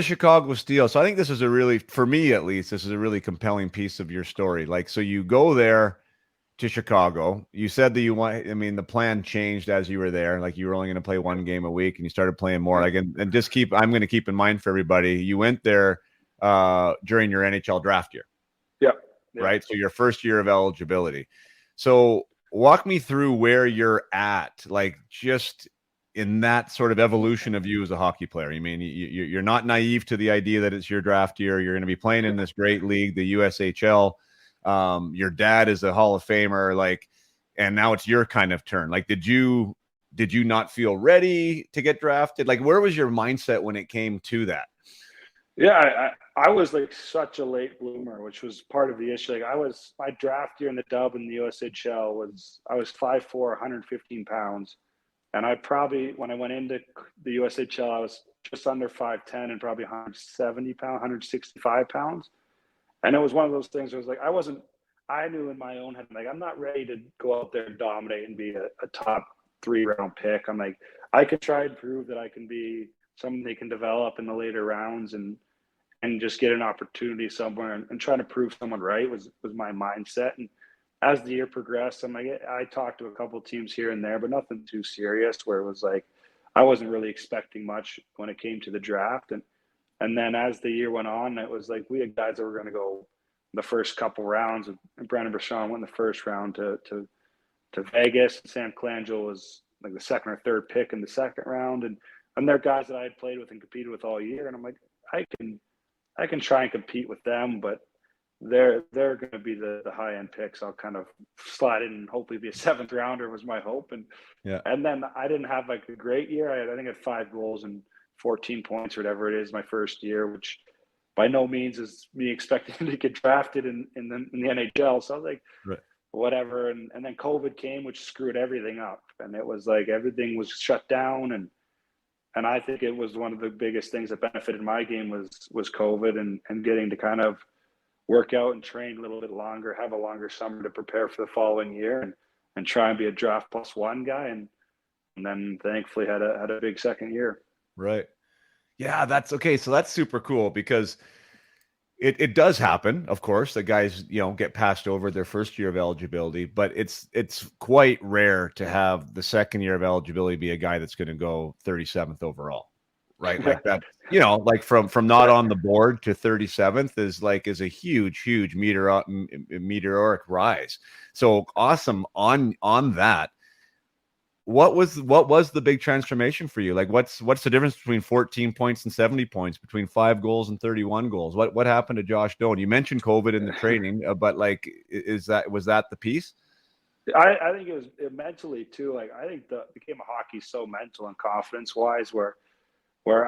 Chicago Steel, so I think this is a really, for me at least, this is a really compelling piece of your story. Like, so you go there to Chicago. You said that the plan changed as you were there. Like, you were only going to play one game a week and you started playing more. Like, and I'm going to keep in mind for everybody, you went there during your NHL draft year. Yeah. Right. So your first year of eligibility. So walk me through where you're at, like just in that sort of evolution of you as a hockey player. I mean, you're not naive to the idea that it's your draft year. You're going to be playing in this great league, the USHL. Your dad is a Hall of Famer, like, and now it's your kind of turn. Like, did you not feel ready to get drafted? Like, where was your mindset when it came to that? Yeah, I was like such a late bloomer, which was part of the issue. Like, my draft year in the dub in the USHL I was 5'4", 115 pounds. And I probably, when I went into the USHL, I was just under 5'10" and probably 170 pounds, 165 pounds. And it was one of those things where it was like, I knew in my own head, like, I'm not ready to go out there and dominate and be a top 3-round pick. I'm like, I could try and prove that I can be someone they can develop in the later rounds and just get an opportunity somewhere and trying to prove someone right was my mindset. And as the year progressed, I'm like, I talked to a couple of teams here and there, but nothing too serious, where it was like, I wasn't really expecting much when it came to the draft. And then as the year went on, it was like, we had guys that were going to go the first couple rounds, and Brandon Bergeron went in the first round to Vegas. Sam Colangelo was like the second or third pick in the second round. And they're guys that I had played with and competed with all year. And I'm like, I can try and compete with them, but they're going to be the high end picks. I'll kind of slide in and hopefully be a 7th rounder was my hope. And then I didn't have like a great year. I think I had 5 goals and 14 points or whatever it is my first year, which by no means is me expecting to get drafted in the NHL. So I was like, whatever. And then COVID came, which screwed everything up. And it was like, everything was shut down. And I think it was one of the biggest things that benefited my game was COVID and getting to kind of work out and train a little bit longer, have a longer summer to prepare for the following year and try and be a draft +1 guy. And then thankfully had a big second year. Right. Yeah, that's okay. So that's super cool because it does happen, of course, that guys, get passed over their first year of eligibility, but it's quite rare to have the second year of eligibility be a guy that's going to go 37th overall, right? Like that, like from not on the board to 37th is a huge meteoric rise. So awesome on that. What was the big transformation for you? Like what's the difference between 14 points and 70 points, between 5 goals and 31 goals? What happened to Josh Doan? You mentioned COVID in the training, but like, was that the piece? I think it was mentally too. Like I think the game of hockey so mental and confidence wise, where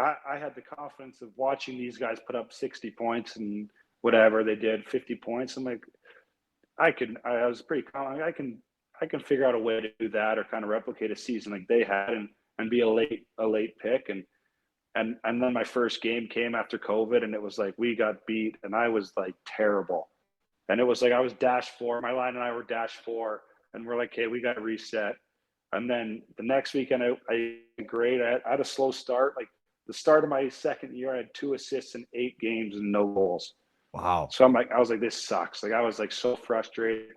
I had the confidence of watching these guys put up 60 points and whatever they did, 50 points. I'm like, I was pretty confident. I can figure out a way to do that or kind of replicate a season like they had and be a late pick. And then my first game came after COVID and it was like, we got beat and I was like terrible. And it was like, I was -4, my line and I were -4 and we're like, hey, we got to reset. And then the next weekend, I great. I had a slow start. Like the start of my second year, I had 2 assists in 8 games and no goals. Wow. So I was like, this sucks. Like I was like so frustrated.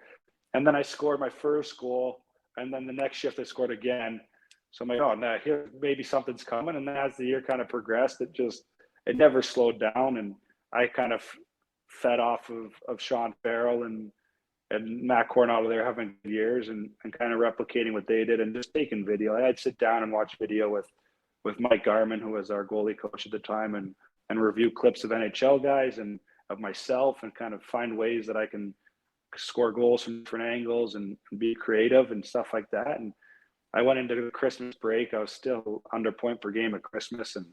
And then I scored my first goal. And then the next shift I scored again. So I'm like, oh, no, here maybe something's coming. And then as the year kind of progressed, it never slowed down. And I kind of fed off of Sean Farrell and Matt Coronado there having years and kind of replicating what they did and just taking video. I'd sit down and watch video with Mike Garman, who was our goalie coach at the time, and review clips of NHL guys and of myself and kind of find ways that I can score goals from different angles and be creative and stuff like that. And I went into the Christmas break. I was still under point per game at Christmas. And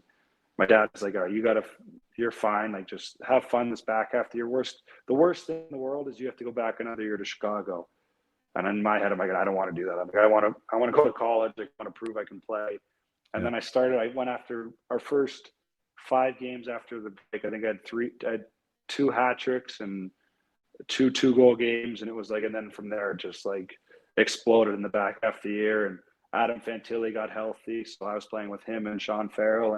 my dad's like, oh, you're fine. Like, just have fun this back half. The worst thing in the world is you have to go back another year to Chicago. And in my head, I'm like, I don't want to do that. I'm like, I want to go to college. I want to prove I can play. And then I went after our first 5 games after the break. I think I had 2 hat tricks and 2 2-goal games. And it was like, and then from there, it just like exploded in the back half of the year. And Adam Fantilli got healthy. So I was playing with him and Sean Farrell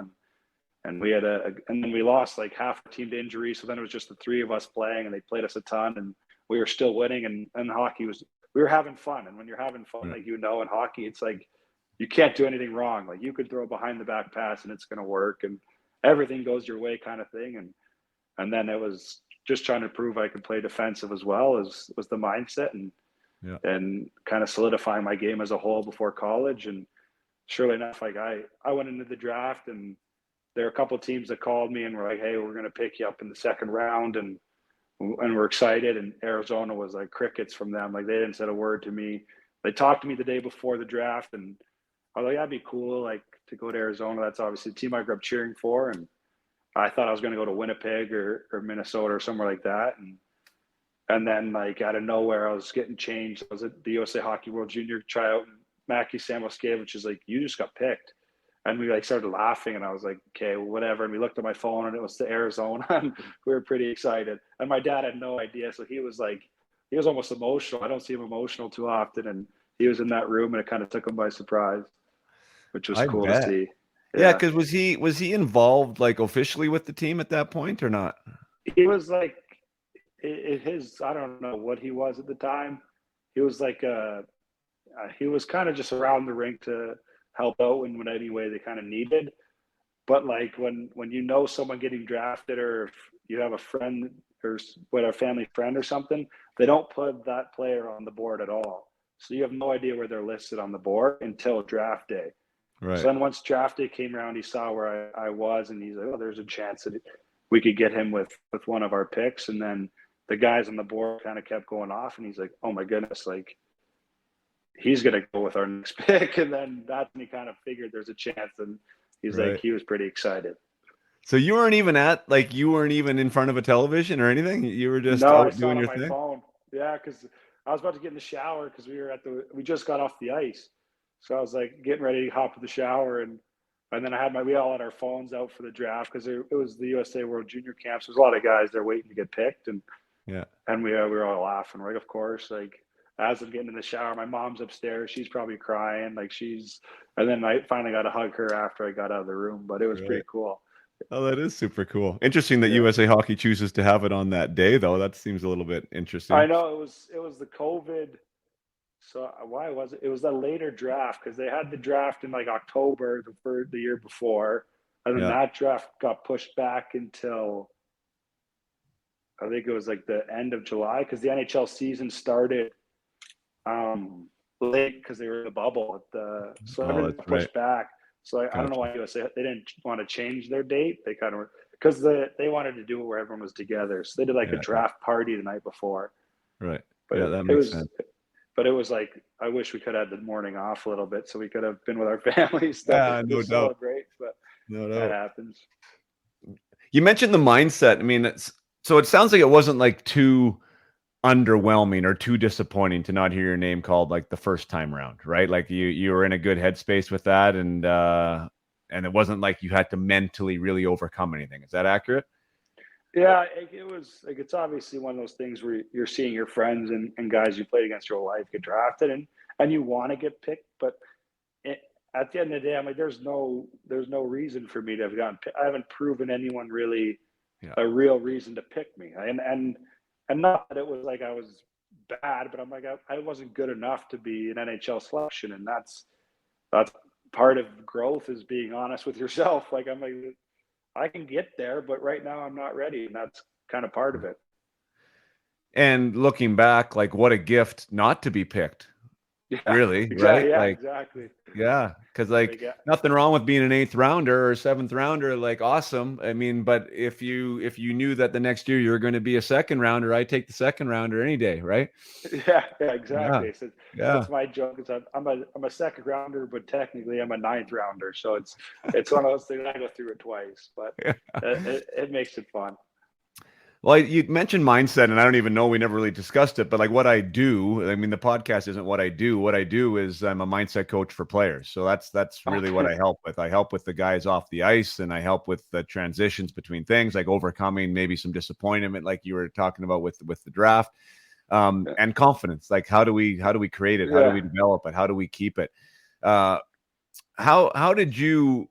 and we had and then we lost like half the team to injury. So then it was just the 3 of us playing and they played us a ton and we were still winning and hockey we were having fun. And when you're having fun, like, in hockey, it's like, you can't do anything wrong. Like you could throw a behind the back pass and it's going to work and everything goes your way kind of thing. And then it was just trying to prove I could play defensive as well was the mindset and kind of solidifying my game as a whole before college. And surely enough, like I went into the draft and there are a couple of teams that called me and were like, hey, we're going to pick you up in the second round. And we're excited. And Arizona was like crickets from them. Like they didn't say a word to me. They talked to me the day before the draft and I was like, that'd be cool. Like to go to Arizona. That's obviously the team I grew up cheering for. And I thought I was going to go to Winnipeg or Minnesota or somewhere like that. And then like out of nowhere, I was getting changed. I was at the USA Hockey World Junior tryout and Mackie Samoskevich is like, you just got picked. And we like started laughing and I was like, okay, well, whatever. And we looked at my phone and it was to Arizona and we were pretty excited. And my dad had no idea. So he was almost emotional. I don't see him emotional too often. And he was in that room and it kind of took him by surprise, which was cool to see. Yeah. Cause was he involved like officially with the team at that point or not? He was like I don't know what he was at the time. He was like, he was kind of just around the rink to help out in any way they kind of needed. But like when someone getting drafted or if you have a friend or a family friend or something, they don't put that player on the board at all. So you have no idea where they're listed on the board until draft day. Right. So then once draft day came around, he saw where I was and he's like, oh, there's a chance that we could get him with one of our picks. And then the guys on the board kind of kept going off and he's like, oh my goodness, like he's going to go with our next pick. And then that's when he kind of figured there's a chance. And he's like, he was pretty excited. So you weren't even in front of a television or anything? You were just doing your thing? Phone. Yeah, because I was about to get in the shower because we just got off the ice. So I was like getting ready to hop in the shower and then we all had our phones out for the draft because it was the USA World Junior Camps. There's a lot of guys there waiting to get picked and we were all laughing, right? Of course, like as I'm getting in the shower, my mom's upstairs. She's probably crying. And then I finally got to hug her after I got out of the room, but it was pretty cool. Oh, that is super cool. Interesting that Yeah. USA Hockey chooses to have it on that day, though. That seems a little bit I interesting. know it was the COVID. So why was it? It was the later draft because they had the draft in like October the year before, and then Yeah. that draft got pushed back until I think it was like the end of July because the NHL season started late because they were in the bubble. So Oh, everything that's got right. pushed back. So I don't know Gotcha. why USA they didn't want to change their date. They kind of because they wanted to do it where everyone was together. So they did like a Yeah, yeah. draft party the night before. Right. But Yeah, that it makes was sense. but it was like I wish we could have had the morning off a little bit so we could have been with our families stuff Yeah, to no doubt. celebrate. But No that doubt. happens. You mentioned the mindset. I mean, so it sounds like it wasn't like too underwhelming or too disappointing to not hear your name called like the first time round, right? Like you were in a good headspace with that, and it wasn't like you had to mentally really overcome anything. Is that accurate? Yeah, it was like it's obviously one of those things where you're seeing your friends and guys you played against your whole life get drafted and you want to get picked, but it, at the end of the day, I'm like, there's no reason for me to have gotten picked. I haven't proven anyone really Yeah. a real reason to pick me, and not that it was like I was bad, but I'm like I wasn't good enough to be an NHL selection, and that's part of growth is being honest with yourself. Like I'm like I can get there, but right now I'm not ready, and that's kind of part of it. And looking back, like what a gift not to be picked, Yeah, really, exactly. right? Yeah, Like, exactly. yeah, because like Like, yeah, nothing wrong with being an eighth rounder or seventh rounder, like awesome. I mean, but if you knew that the next year you were going to be a second rounder, I take the second rounder any day, right? yeah, Yeah, exactly. So yeah. that's my joke. Is I'm a second rounder, but technically I'm a ninth rounder. So it's one of those things. I go through it twice, but it makes it fun. Well, you mentioned mindset, and I don't even know, we never really discussed it, but like what I do, I mean, the podcast isn't what I do. What I do is I'm a mindset coach for players. So that's really what Okay. I help with. I help with the guys off the ice, and I help with the transitions between things, like overcoming maybe some disappointment, like you were talking about with the draft, and confidence. Like how do we create it? How do Yeah. we develop it? How do we keep it? Uh, how did you?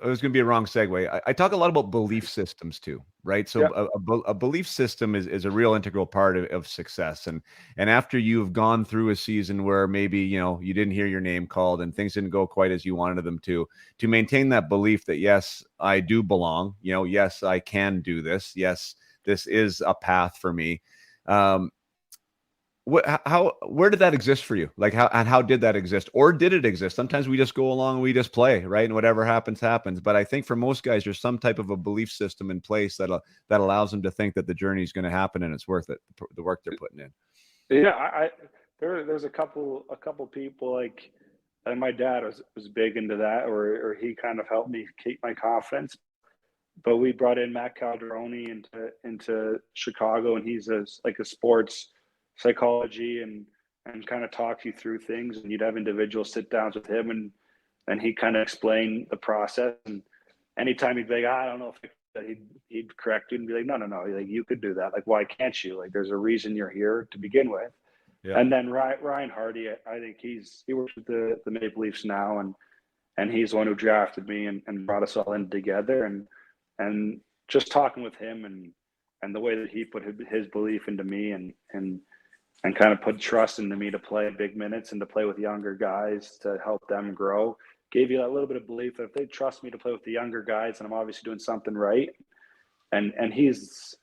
It was going to be a wrong segue. I talk a lot about belief systems too, right? So Yeah. a belief system is a real integral part of success. And after you've gone through a season where maybe you didn't hear your name called and things didn't go quite as you wanted them to maintain that belief that yes, I do belong. Yes, I can do this. Yes, this is a path for me. Um, where did that exist for you? Like how did that exist, or did it exist? Sometimes we just go along and we just play, right? And whatever happens happens. But I think for most guys there's some type of a belief system in place that allows them to think that the journey is going to happen and it's worth it, the work they're putting in. Yeah. There's a couple people like, and my dad was big into that, or he kind of helped me keep my confidence. But we brought in Matt Calderoni into Chicago, and he's like a sports psychology and kind of talks you through things. And you'd have individual sit downs with him, and he kind of explain the process. And anytime he'd be like, I don't know if that he'd correct you and be like, no, like you could do that. Like, why can't you? Like, there's a reason you're here to begin with. Yeah. And then Ryan Hardy, I think he works with the Maple Leafs now, and he's the one who drafted me and brought us all in together. And just talking with him and the way that he put his belief into me and kind of put trust into me to play big minutes and to play with younger guys to help them grow gave you that little bit of belief that if they trust me to play with the younger guys, and I'm obviously doing something right. And he's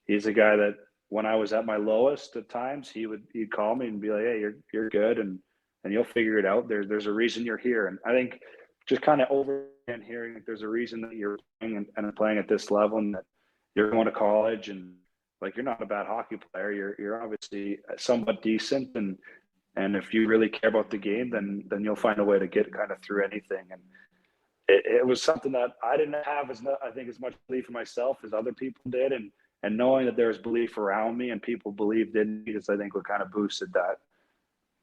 a guy that when I was at my lowest at times, he'd call me and be like, hey, you're good, and you'll figure it out. There's a reason you're here. And I think just kind of over and hearing that there's a reason that you're playing and playing at this level, and that you're going to college, and like you're not a bad hockey player. You're obviously somewhat decent, and if you really care about the game, then you'll find a way to get kind of through anything. And it was something that I didn't have I think as much belief in myself as other people did, and knowing that there was belief around me and people believed in me, is I think what kind of boosted that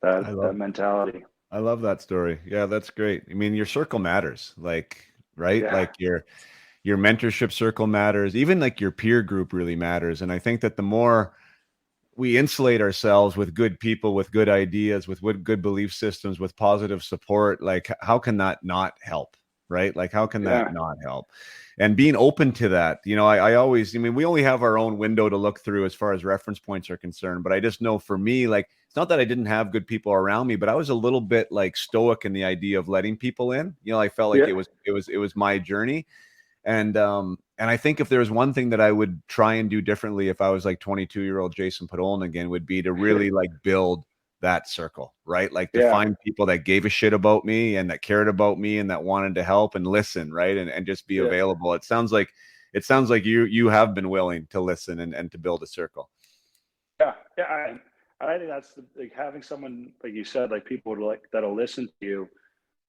I that love mentality. I love that story. Yeah, that's great. I mean, your circle matters, like, right? Yeah, Like your mentorship circle matters, even like your peer group really matters. And I think that the more we insulate ourselves with good people, with good ideas, with good belief systems, with positive support, like how can that not help? right? Like, how can Yeah. that not help? And being open to that, I always, I mean, we only have our own window to look through as far as reference points are concerned. But I just know for me, like, it's not that I didn't have good people around me, but I was a little bit like stoic in the idea of letting people in. I felt like Yeah. it was my journey. And I think if there was one thing that I would try and do differently if I was like 22-year-old Jason Podollan again, would be to really like build that circle, right? Like to Yeah. find people that gave a shit about me and that cared about me and that wanted to help and listen, right? And just be Yeah. available. It sounds like you have been willing to listen and to build a circle. Yeah. Yeah. I think that's like having someone, like you said, like people that'll listen to you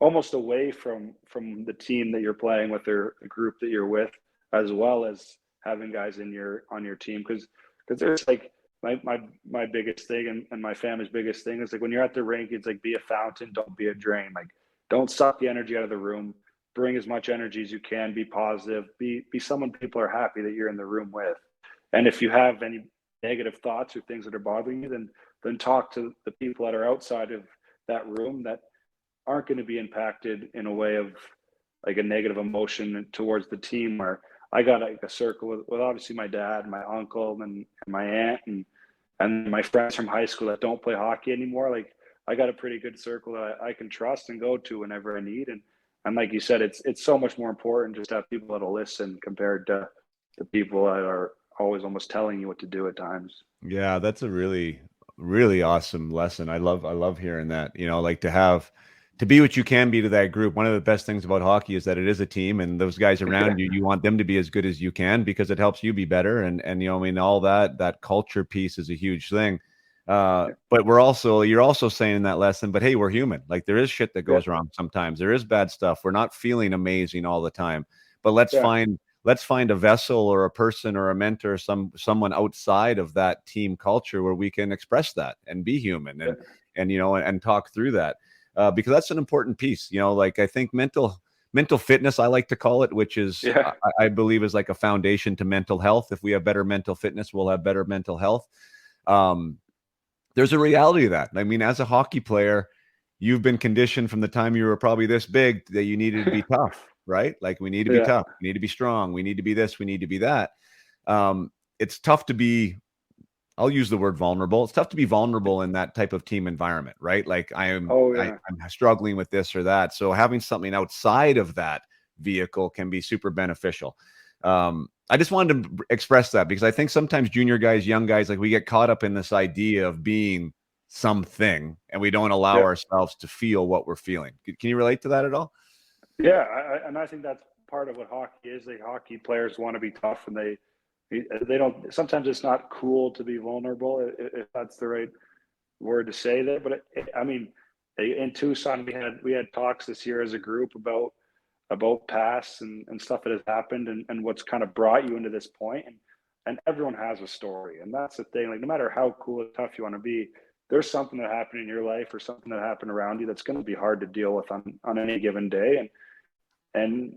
almost away from the team that you're playing with or the group that you're with, as well as having guys on your team. Because there's like my biggest thing and my family's biggest thing is like when you're at the rink, it's like be a fountain, don't be a drain. Like don't suck the energy out of the room. Bring as much energy as you can. Be positive. Be someone people are happy that you're in the room with. And if you have any negative thoughts or things that are bothering you, then talk to the people that are outside of that room that aren't going to be impacted in a way of like a negative emotion towards the team. Where I got like a circle with obviously my dad, my uncle, and my aunt, and my friends from high school that don't play hockey anymore. Like I got a pretty good circle that I can trust and go to whenever I need. And like you said, it's so much more important just to have people that'll listen compared to the people that are always almost telling you what to do at times. Yeah, that's a really, really awesome lesson. I love hearing that. Like to be what you can be to that group. One of the best things about hockey is that it is a team, and those guys around you, you want them to be as good as you can because it helps you be better. And I mean, all that culture piece is a huge thing. But you're also saying in that lesson, but hey, we're human. Like there is shit that goes wrong sometimes. There is bad stuff. We're not feeling amazing all the time. But let's find a vessel or a person or a mentor, someone outside of that team culture where we can express that and be human and talk through that. Because that's an important piece, like I think mental fitness, I like to call it, which is, I believe is like a foundation to mental health. If we have better mental fitness, we'll have better mental health. There's a reality of that. I mean, as a hockey player, you've been conditioned from the time you were probably this big that you needed to be tough, right? Like we need to be tough. We need to be strong. We need to be this. We need to be that. It's tough to be, I'll use the word vulnerable. It's tough to be vulnerable in that type of team environment, right? Like I'm struggling with this or that. So having something outside of that vehicle can be super beneficial. I just wanted to express that because I think sometimes junior guys, young guys, like we get caught up in this idea of being something and we don't allow ourselves to feel what we're feeling. Can you relate to that at all? Yeah. I think that's part of what hockey is. Like hockey players want to be tough and they don't, sometimes it's not cool to be vulnerable, if that's the right word to say there. But I mean, in Tucson, we had talks this year as a group about past and stuff that has happened and what's kind of brought you into this point. And everyone has a story. And that's the thing, like no matter how cool or tough you want to be, there's something that happened in your life or something that happened around you that's going to be hard to deal with on any given day. And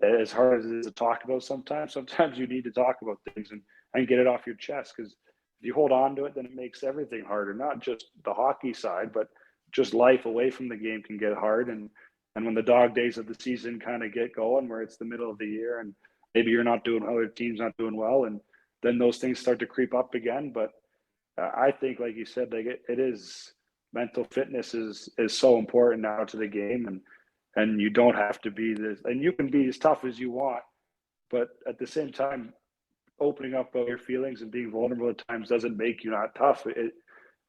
as hard as it is to talk about sometimes you need to talk about things and get it off your chest, because if you hold on to it, then it makes everything harder, not just the hockey side, but just life away from the game can get hard. And when the dog days of the season kind of get going, where it's the middle of the year and maybe you're not doing well, your team's not doing well, and then those things start to creep up again. But I think, like you said, like it is, mental fitness is so important now to the game, and you don't have to be this, and you can be as tough as you want, but at the same time, opening up about your feelings and being vulnerable at times doesn't make you not tough. It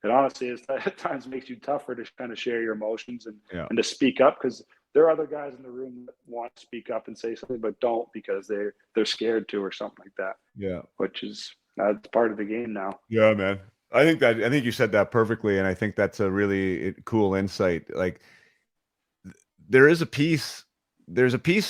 honestly is at times makes you tougher to kind of share your emotions and to speak up, because there are other guys in the room that want to speak up and say something but don't because they're scared to or something like that. Yeah, which is that's part of the game now. Yeah, man. I think you said that perfectly, and I think that's a really cool insight. Like there's a piece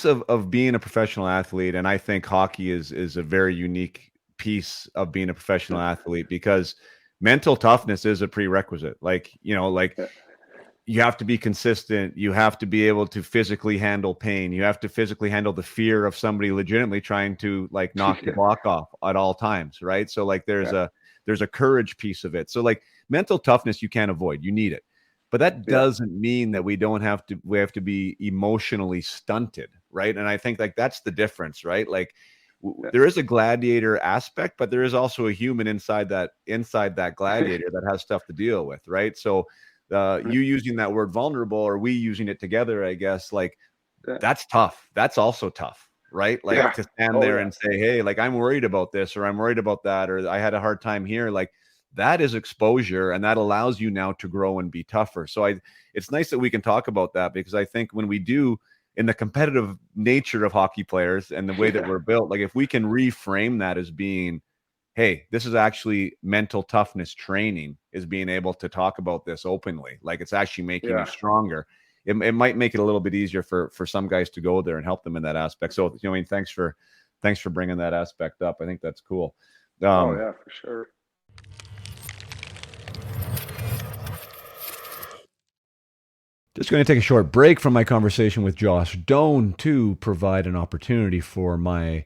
of being a professional athlete, and I think hockey is a very unique piece of being a professional athlete because mental toughness is a prerequisite. Like you have to be consistent. You have to be able to physically handle pain. You have to physically handle the fear of somebody legitimately trying to like knock the block off at all times, right? So like there's a courage piece of it. So like mental toughness you can't avoid. You need it. but that doesn't mean that we have to be emotionally stunted, right? And I think like that's the difference, right? Like there is a gladiator aspect, but there is also a human inside that gladiator that has stuff to deal with, right? So you using that word vulnerable, or we using it together, I guess, like that's tough. That's also tough, right? Like to stand there and say, hey, like I'm worried about this, or I'm worried about that, or I had a hard time here. Like that is exposure, and that allows you now to grow and be tougher. So it's nice that we can talk about that, because I think when we do, in the competitive nature of hockey players and the way that we're built, like if we can reframe that as being, hey, this is actually mental toughness training, is being able to talk about this openly. Like it's actually making you stronger. It might make it a little bit easier for some guys to go there and help them in that aspect. So, I mean, thanks for bringing that aspect up. I think that's cool. For sure. Just going to take a short break from my conversation with Josh Doan to provide an opportunity for my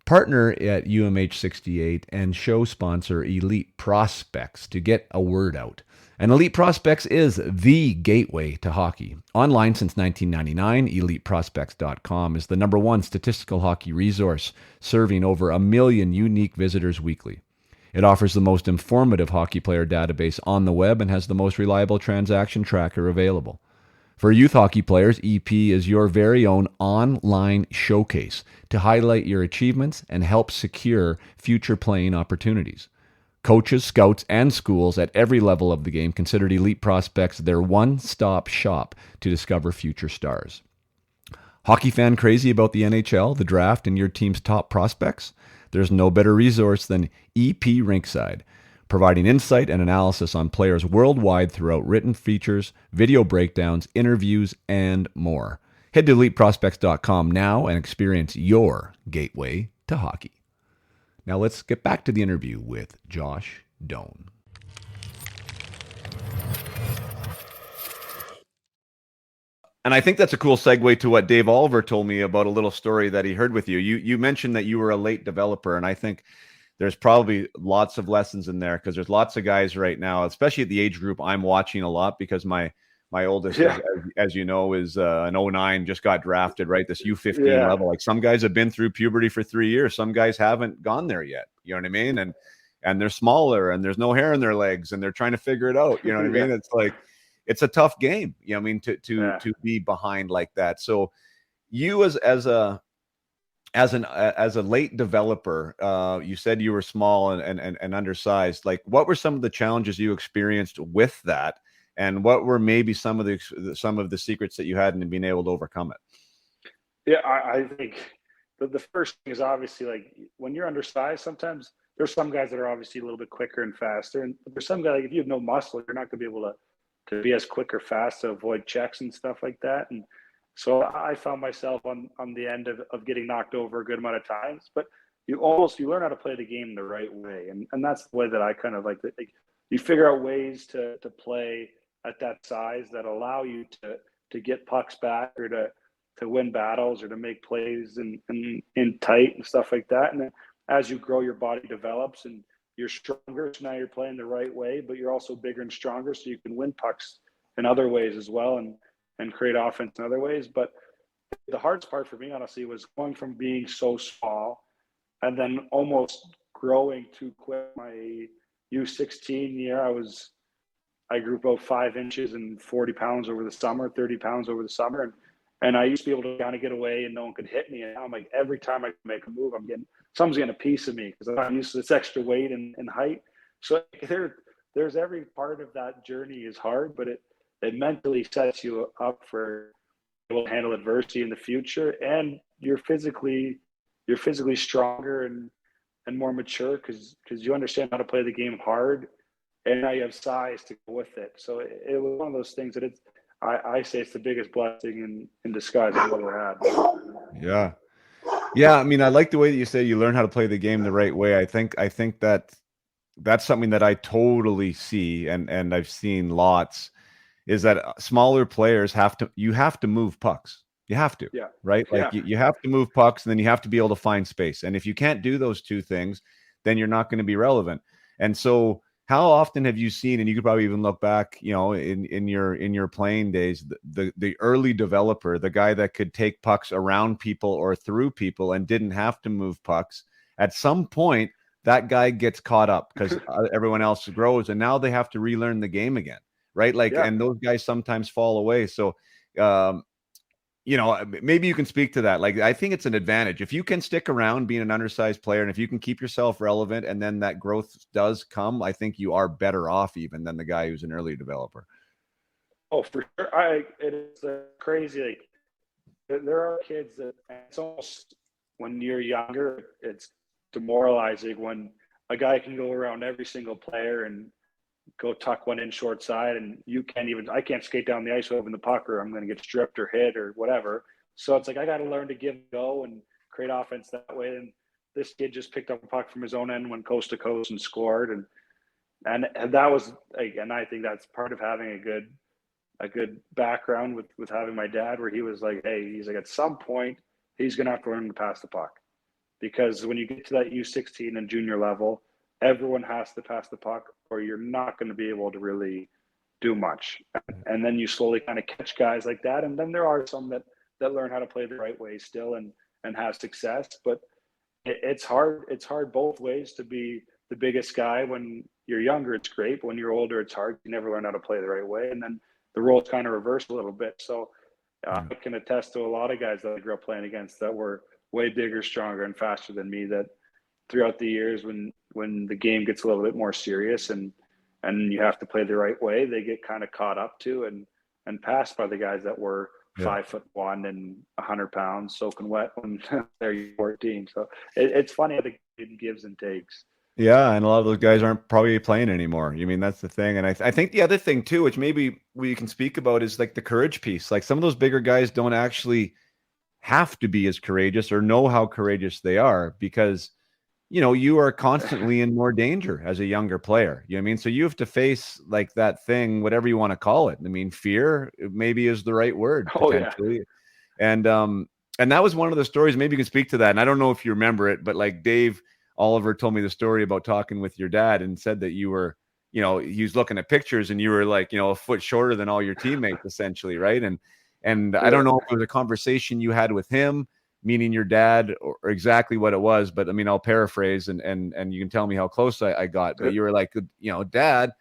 partner at UMH 68 and show sponsor Elite Prospects to get a word out. And Elite Prospects is the gateway to hockey. Online since 1999, eliteprospects.com is the #1 statistical hockey resource, serving over 1 million unique visitors weekly. It offers the most informative hockey player database on the web and has the most reliable transaction tracker available. For youth hockey players, EP is your very own online showcase to highlight your achievements and help secure future playing opportunities. Coaches, scouts, and schools at every level of the game considered Elite Prospects their one-stop shop to discover future stars. Hockey fan crazy about the NHL, the draft, and your team's top prospects? There's no better resource than EP Rinkside, providing insight and analysis on players worldwide throughout written features, video breakdowns, interviews, and more. Head to eliteprospects.com now and experience your gateway to hockey. Now let's get back to the interview with Josh Doan. And I think that's a cool segue to what Dave Oliver told me about a little story that he heard with you. You mentioned that you were a late developer, and I think there's probably lots of lessons in there, because there's lots of guys right now, especially at the age group I'm watching a lot, because my oldest, as you know, is an 09, just got drafted, right? This U15 level. Like some guys have been through puberty for 3 years. Some guys haven't gone there yet. You know what I mean? And they're smaller and there's no hair in their legs and they're trying to figure it out. You know what I mean? It's like, it's a tough game. You know what I mean? To be behind like that. So you as a late developer, you said you were small and undersized. Like, what were some of the challenges you experienced with that, and what were maybe some of the secrets that you had in being able to overcome it? Yeah, I think the first thing is obviously, like, when you're undersized, sometimes there's some guys that are obviously a little bit quicker and faster, and there's some guys, like, if you have no muscle, you're not going to be able to be as quick or fast to avoid checks and stuff like that. And so I found myself on the end of getting knocked over a good amount of times, but you learn how to play the game the right way. And that's the way that I kind of like to, like, you figure out ways to play at that size that allow you to get pucks back, or to win battles, or to make plays in tight and stuff like that. And then as you grow, your body develops and you're stronger. So now you're playing the right way, but you're also bigger and stronger, so you can win pucks in other ways as well, and create offense in other ways. But the hardest part for me, honestly, was going from being so small and then almost growing too quick. My U16 year, I grew about 5 inches and 40 pounds over the summer, 30 pounds over the summer. And I used to be able to kind of get away and no one could hit me. And now I'm like, every time I make a move, someone's getting a piece of me, because I'm used to this extra weight and height. So there's every part of that journey is hard, but it mentally sets you up for able to handle adversity in the future. And you're physically stronger and more mature, because you understand how to play the game hard, and now you have size to go with it. So it was one of those things that I say it's the biggest blessing in disguise I've ever had. Yeah. I mean, I like the way that you say you learn how to play the game the right way. I think that that's something that I totally see, and I've seen lots, is that smaller players have to move pucks. You have to, right? Like you have to move pucks, and then you have to be able to find space. And if you can't do those two things, then you're not going to be relevant. And so how often have you seen, and you could probably even look back, you know, in your playing days, the early developer, the guy that could take pucks around people or through people and didn't have to move pucks. At some point, that guy gets caught up because everyone else grows, and now they have to relearn the game again, right? Like, Yeah. and those guys sometimes fall away. So, um, you know, maybe you can speak to that. Like, I think it's an advantage if you can stick around being an undersized player, and if you can keep yourself relevant, and then that growth does come. I think you are better off even than the guy who's an early developer. Oh, for sure. It is crazy. Like, there are kids that it's almost when you're younger, it's demoralizing when a guy can go around every single player and go tuck one in short side, and I can't skate down the ice over the puck, or I'm going to get stripped or hit or whatever. So it's like I got to learn to give and go and create offense that way. And this kid just picked up a puck from his own end, went coast to coast and scored, and that was like, and I think that's part of having a good background with having my dad, where he was like, hey, he's like, at some point he's going to have to learn to pass the puck, because when you get to that U16 and junior level, everyone has to pass the puck, or you're not going to be able to really do much. And then you slowly kind of catch guys like that, and then there are some that learn how to play the right way still and have success. But it's hard. It's hard both ways to be the biggest guy. When you're younger, it's great. But when you're older, it's hard. You never learn how to play the right way, and then the roles kind of reverse a little bit. So I can attest to a lot of guys that I grew up playing against that were way bigger, stronger, and faster than me, that throughout the years, when the game gets a little bit more serious and you have to play the right way, they get kind of caught up to and passed by the guys that were 5'1" and 100 pounds soaking wet when they're 14. So it's funny how the game gives and takes. Yeah, and a lot of those guys aren't probably playing anymore. I mean, that's the thing. And I think the other thing too, which maybe we can speak about, is like the courage piece. Like, some of those bigger guys don't actually have to be as courageous or know how courageous they are, because, you know, you are constantly in more danger as a younger player. You know what I mean? So you have to face like that thing, whatever you want to call it. I mean, fear maybe is the right word potentially. And that was one of the stories. Maybe you can speak to that. And I don't know if you remember it, but like Dave Oliver told me the story about talking with your dad, and said that you were, you know, he was looking at pictures and you were like, you know, a foot shorter than all your teammates essentially. Right. And I don't know if it was a conversation you had with him, meaning your dad, or exactly what it was, but I mean, I'll paraphrase and you can tell me how close I got. But you were like, you know, Dad,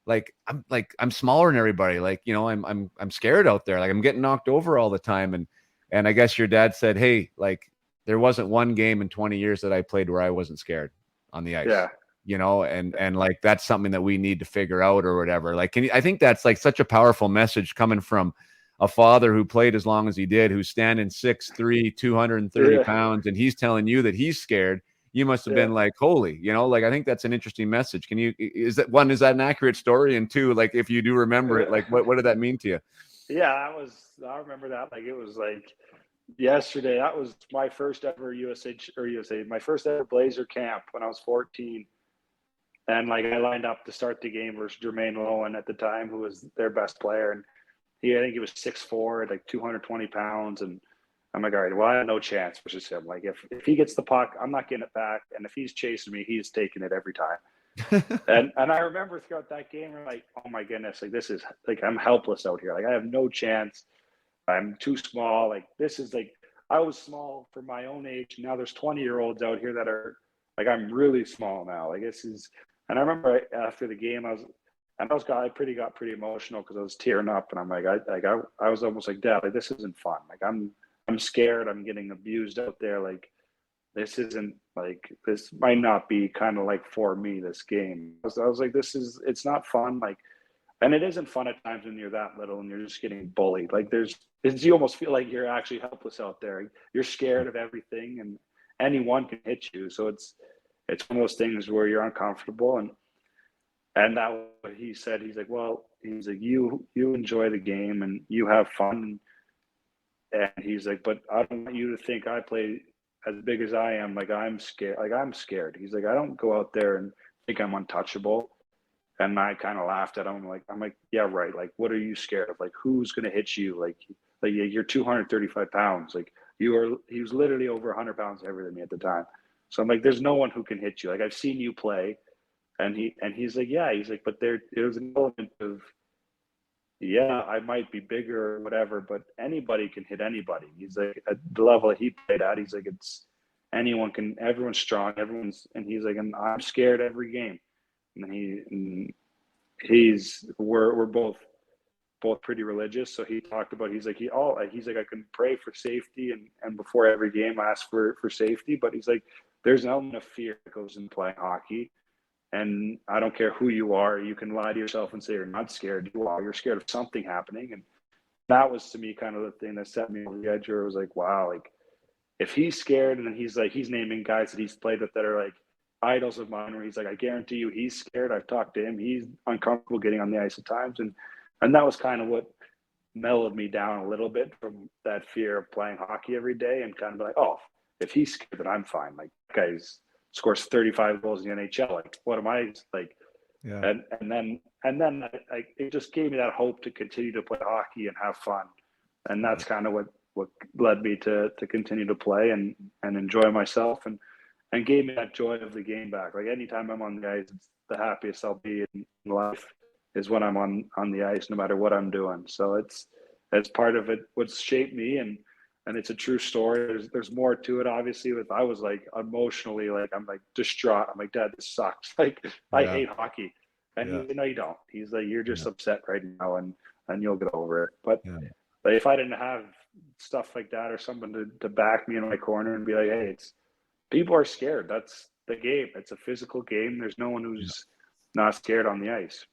I'm smaller than everybody. Like, you know, I'm scared out there. Like, I'm getting knocked over all the time. And I guess your dad said, hey, like, there wasn't one game in 20 years that I played where I wasn't scared on the ice. Yeah. You know, and like, that's something that we need to figure out or whatever. Like, I think that's like such a powerful message coming from a father who played as long as he did, who's standing 6'3", 230 pounds, and he's telling you that he's scared. You must have been like, holy, you know, like, I think that's an interesting message. Is that an accurate story? And two, like, if you do remember it, like, what did that mean to you? Yeah, I remember that. Like, it was like yesterday. That was my first ever my first ever Blazer camp when I was 14. And like, I lined up to start the game versus Jermaine Lowen at the time, who was their best player. And I think he was 6'4", like 220 pounds. And I'm like, all right, well, I have no chance versus him. Like, if he gets the puck, I'm not getting it back. And if he's chasing me, he's taking it every time. and I remember throughout that game, I'm like, oh my goodness, like, this is like, I'm helpless out here. Like, I have no chance. I'm too small. Like, this is like, I was small for my own age. Now there's 20-year-olds out here that are like, I'm really small now. Like, this is, and I remember after the game, I got pretty emotional because I was tearing up, and I'm like, I was almost like, Dad, like, this isn't fun. Like, I'm scared. I'm getting abused out there. Like, this isn't, like, this might not be kind of like for me, this game. I was like, it's not fun. Like, and it isn't fun at times when you're that little and you're just getting bullied. Like, you almost feel like you're actually helpless out there. You're scared of everything, and anyone can hit you. So it's one of those things where you're uncomfortable. And that what he said. He's like, well, he's like, you enjoy the game and you have fun. And he's like, but I don't want you to think I play as big as I am. Like, I'm scared. Like, I'm scared. He's like, I don't go out there and think I'm untouchable. And I kind of laughed at him. I'm like, yeah, right. Like, what are you scared of? Like, who's going to hit you? Like you're 235 pounds. Like, he was literally over 100 pounds heavier than me at the time. So I'm like, there's no one who can hit you. Like, I've seen you play. And he's like, yeah, he's like, but there was an element of, yeah, I might be bigger or whatever, but anybody can hit anybody. He's like, at the level that he played at, he's like, it's everyone's strong, and he's like, and I'm scared every game. And we're both pretty religious. So he talked about, he's like, I can pray for safety, and before every game ask for safety. But he's like, there's an element of fear that goes in playing hockey. And I don't care who you are, you can lie to yourself and say you're not scared. You're scared of something happening. And that was, to me, kind of the thing that set me over the edge, where it was like, wow, like, if he's scared, and then he's naming guys that he's played with that are like idols of mine, where he's like, I guarantee you he's scared. I've talked to him. He's uncomfortable getting on the ice at times. And that was kind of what mellowed me down a little bit from that fear of playing hockey every day, and kind of like, oh, if he's scared, then I'm fine. Like, guys scores 35 goals in the NHL. Like, what am I like? Yeah. And then it just gave me that hope to continue to play hockey and have fun. And that's kind of what led me to continue to play and enjoy myself, and gave me that joy of the game back. Like, anytime I'm on the ice, it's the happiest I'll be in life is when I'm on the ice, no matter what I'm doing. So it's part of it, what's shaped me, and it's a true story. There's more to it, obviously. I was like, emotionally, like, I'm like distraught. I'm like, Dad, this sucks. Like, I hate hockey. And he's like, no, you don't. He's like, you're just upset right now, and you'll get over it. But if I didn't have stuff like that, or someone to back me in my corner and be like, hey, people are scared. That's the game. It's a physical game. There's no one who's not scared on the ice.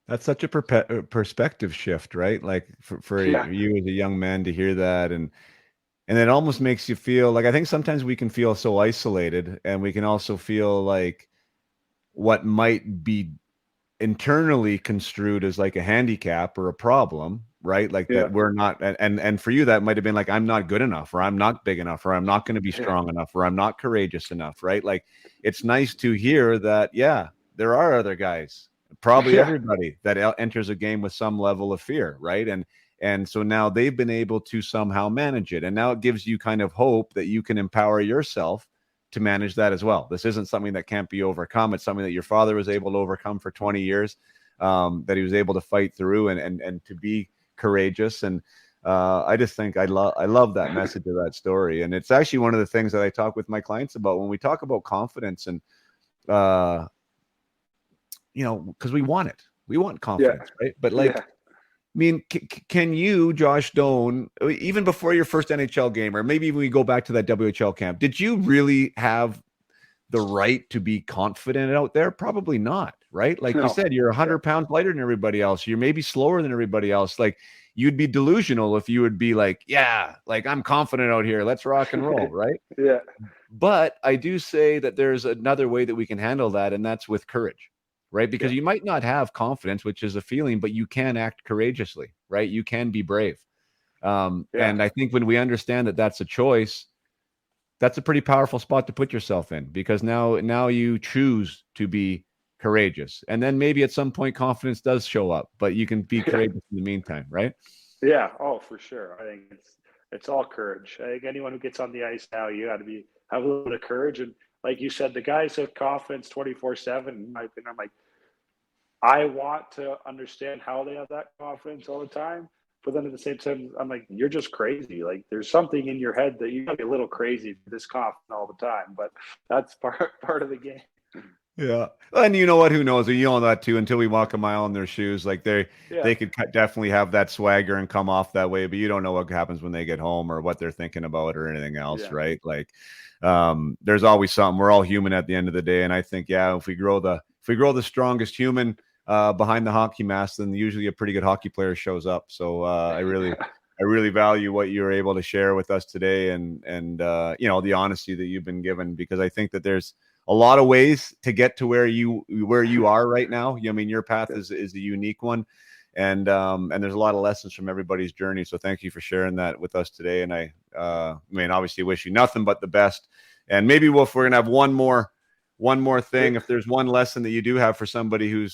That's such a perspective shift, right? Like, for you as a young man to hear that, and it almost makes you feel like, I think sometimes we can feel so isolated, and we can also feel like what might be internally construed as like a handicap or a problem, right? Like that we're not, and for you, that might have been like, I'm not good enough, or I'm not big enough, or I'm not going to be strong enough, or I'm not courageous enough, right? Like, it's nice to hear that, there are other guys, probably everybody that enters a game with some level of fear, right? And so now they've been able to somehow manage it. And now it gives you kind of hope that you can empower yourself to manage that as well. This isn't something that can't be overcome. It's something that your father was able to overcome for 20 years, that he was able to fight through and to be courageous. And I just think I love that message of that story. And it's actually one of the things that I talk with my clients about when we talk about confidence, and because we want it. We want confidence, right? But like, I mean, can you, Josh Doan, even before your first NHL game, or maybe when we go back to that WHL camp, did you really have the right to be confident out there? Probably not, right? Like you said, you're 100 pounds lighter than everybody else. You're maybe slower than everybody else. Like, you'd be delusional if you would be like, like, I'm confident out here. Let's rock and roll, right? But I do say that there's another way that we can handle that, and that's with courage. Right? Because you might not have confidence, which is a feeling, but you can act courageously, right? You can be brave. And I think when we understand that that's a choice, that's a pretty powerful spot to put yourself in, because now you choose to be courageous. And then maybe at some point confidence does show up, but you can be courageous in the meantime, right? Yeah. Oh, for sure. I think it's all courage. I think anyone who gets on the ice now, you got to have a little bit of courage. And like you said, the guys have confidence 24/7. In my opinion, I'm like, I want to understand how they have that confidence all the time, but then at the same time, I'm like, you're just crazy. Like, there's something in your head that you gotta be a little crazy for this confident all the time. But that's part of the game. Yeah. And you know what? Who knows? You know that too, until we walk a mile in their shoes. Like, they could definitely have that swagger and come off that way, but you don't know what happens when they get home, or what they're thinking about, or anything else, right? Like, there's always something. We're all human at the end of the day. And I think, if we grow the strongest human behind the hockey mask, then usually a pretty good hockey player shows up. So I really value what you were able to share with us today, and the honesty that you've been given, because I think that there's a lot of ways to get to where you are right now. I mean, your path is a unique one, and there's a lot of lessons from everybody's journey. So thank you for sharing that with us today. And I mean, obviously wish you nothing but the best. And maybe if we're gonna have one more thing, if there's one lesson that you do have for somebody who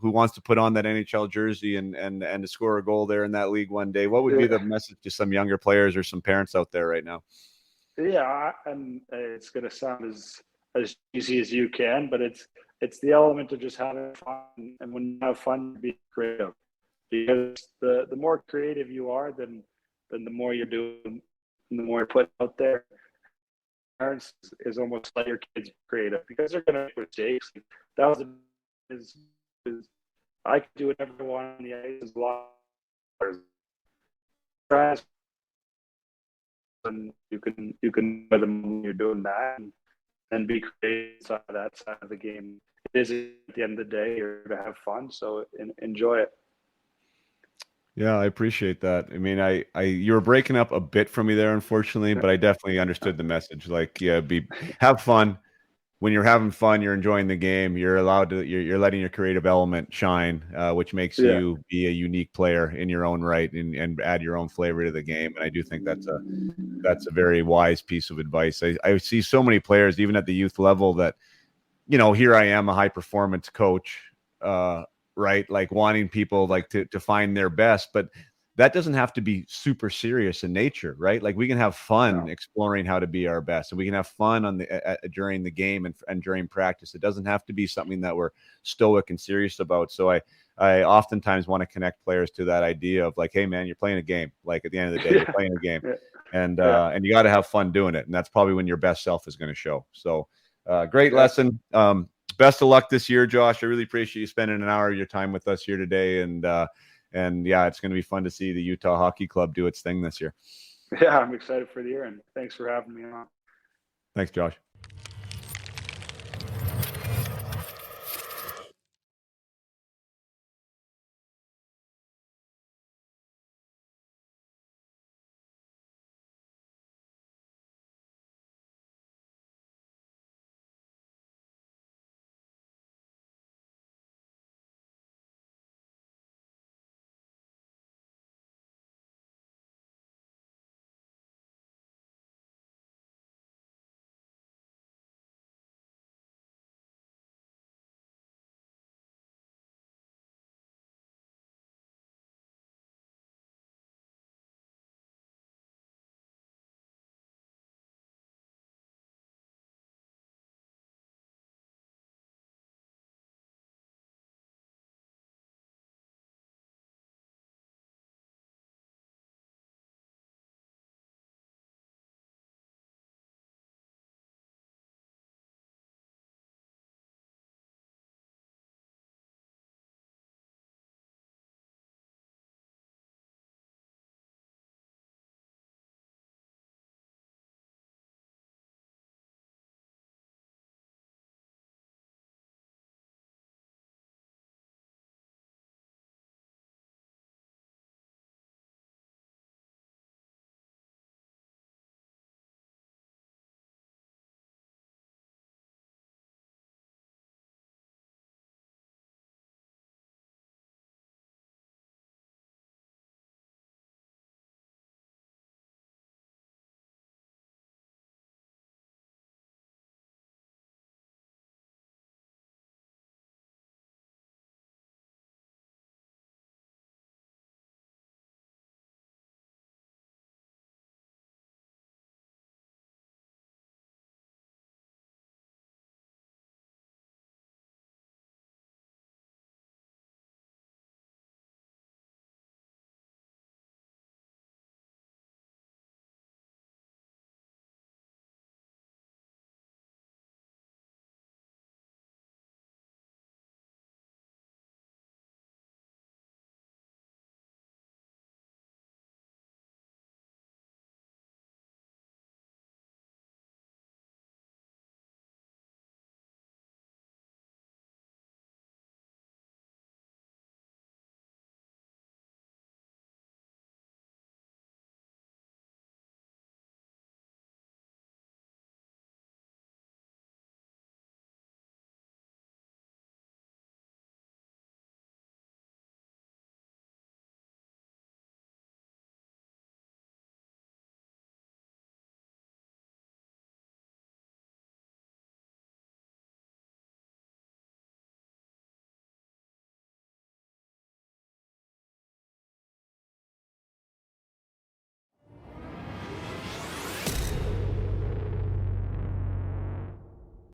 wants to put on that NHL jersey and to score a goal there in that league one day, what would be the message to some younger players or some parents out there right now? Yeah, and it's going to sound as easy as you can, but it's the element of just having fun, and when you have fun, be creative. Because the more creative you are, then the more you're doing, and the more you put out there. Parents is almost let your kids be creative because they're going to make mistakes. That was is I can do whatever I want on the ice as long as and you can by the moment you're doing that and be creative on that side of the game. It is at the end of the day you're to have fun, so enjoy it. Yeah, I appreciate that. I mean, you were breaking up a bit for me there, unfortunately, but I definitely understood the message. Like, yeah, have fun. When you're having fun, you're enjoying the game. You're allowed to. You're letting your creative element shine, which makes Yeah. you be a unique player in your own right, and add your own flavor to the game. And I do think that's a very wise piece of advice. I see so many players, even at the youth level, that, you know, here I am, a high performance coach, right? Like wanting people like to find their best, but that doesn't have to be super serious in nature, right? Like we can have fun exploring how to be our best, and we can have fun on the during the game and during practice. It doesn't have to be something that we're stoic and serious about. So I oftentimes want to connect players to that idea of like, hey man, you're playing a game. Like at the end of the day, you're playing a game, and you got to have fun doing it. And that's probably when your best self is going to show. So great lesson. Best of luck this year, Josh. I really appreciate you spending an hour of your time with us here today. And yeah, it's going to be fun to see the Utah Hockey Club do its thing this year. Yeah, I'm excited for the year, and thanks for having me on. Thanks, Josh.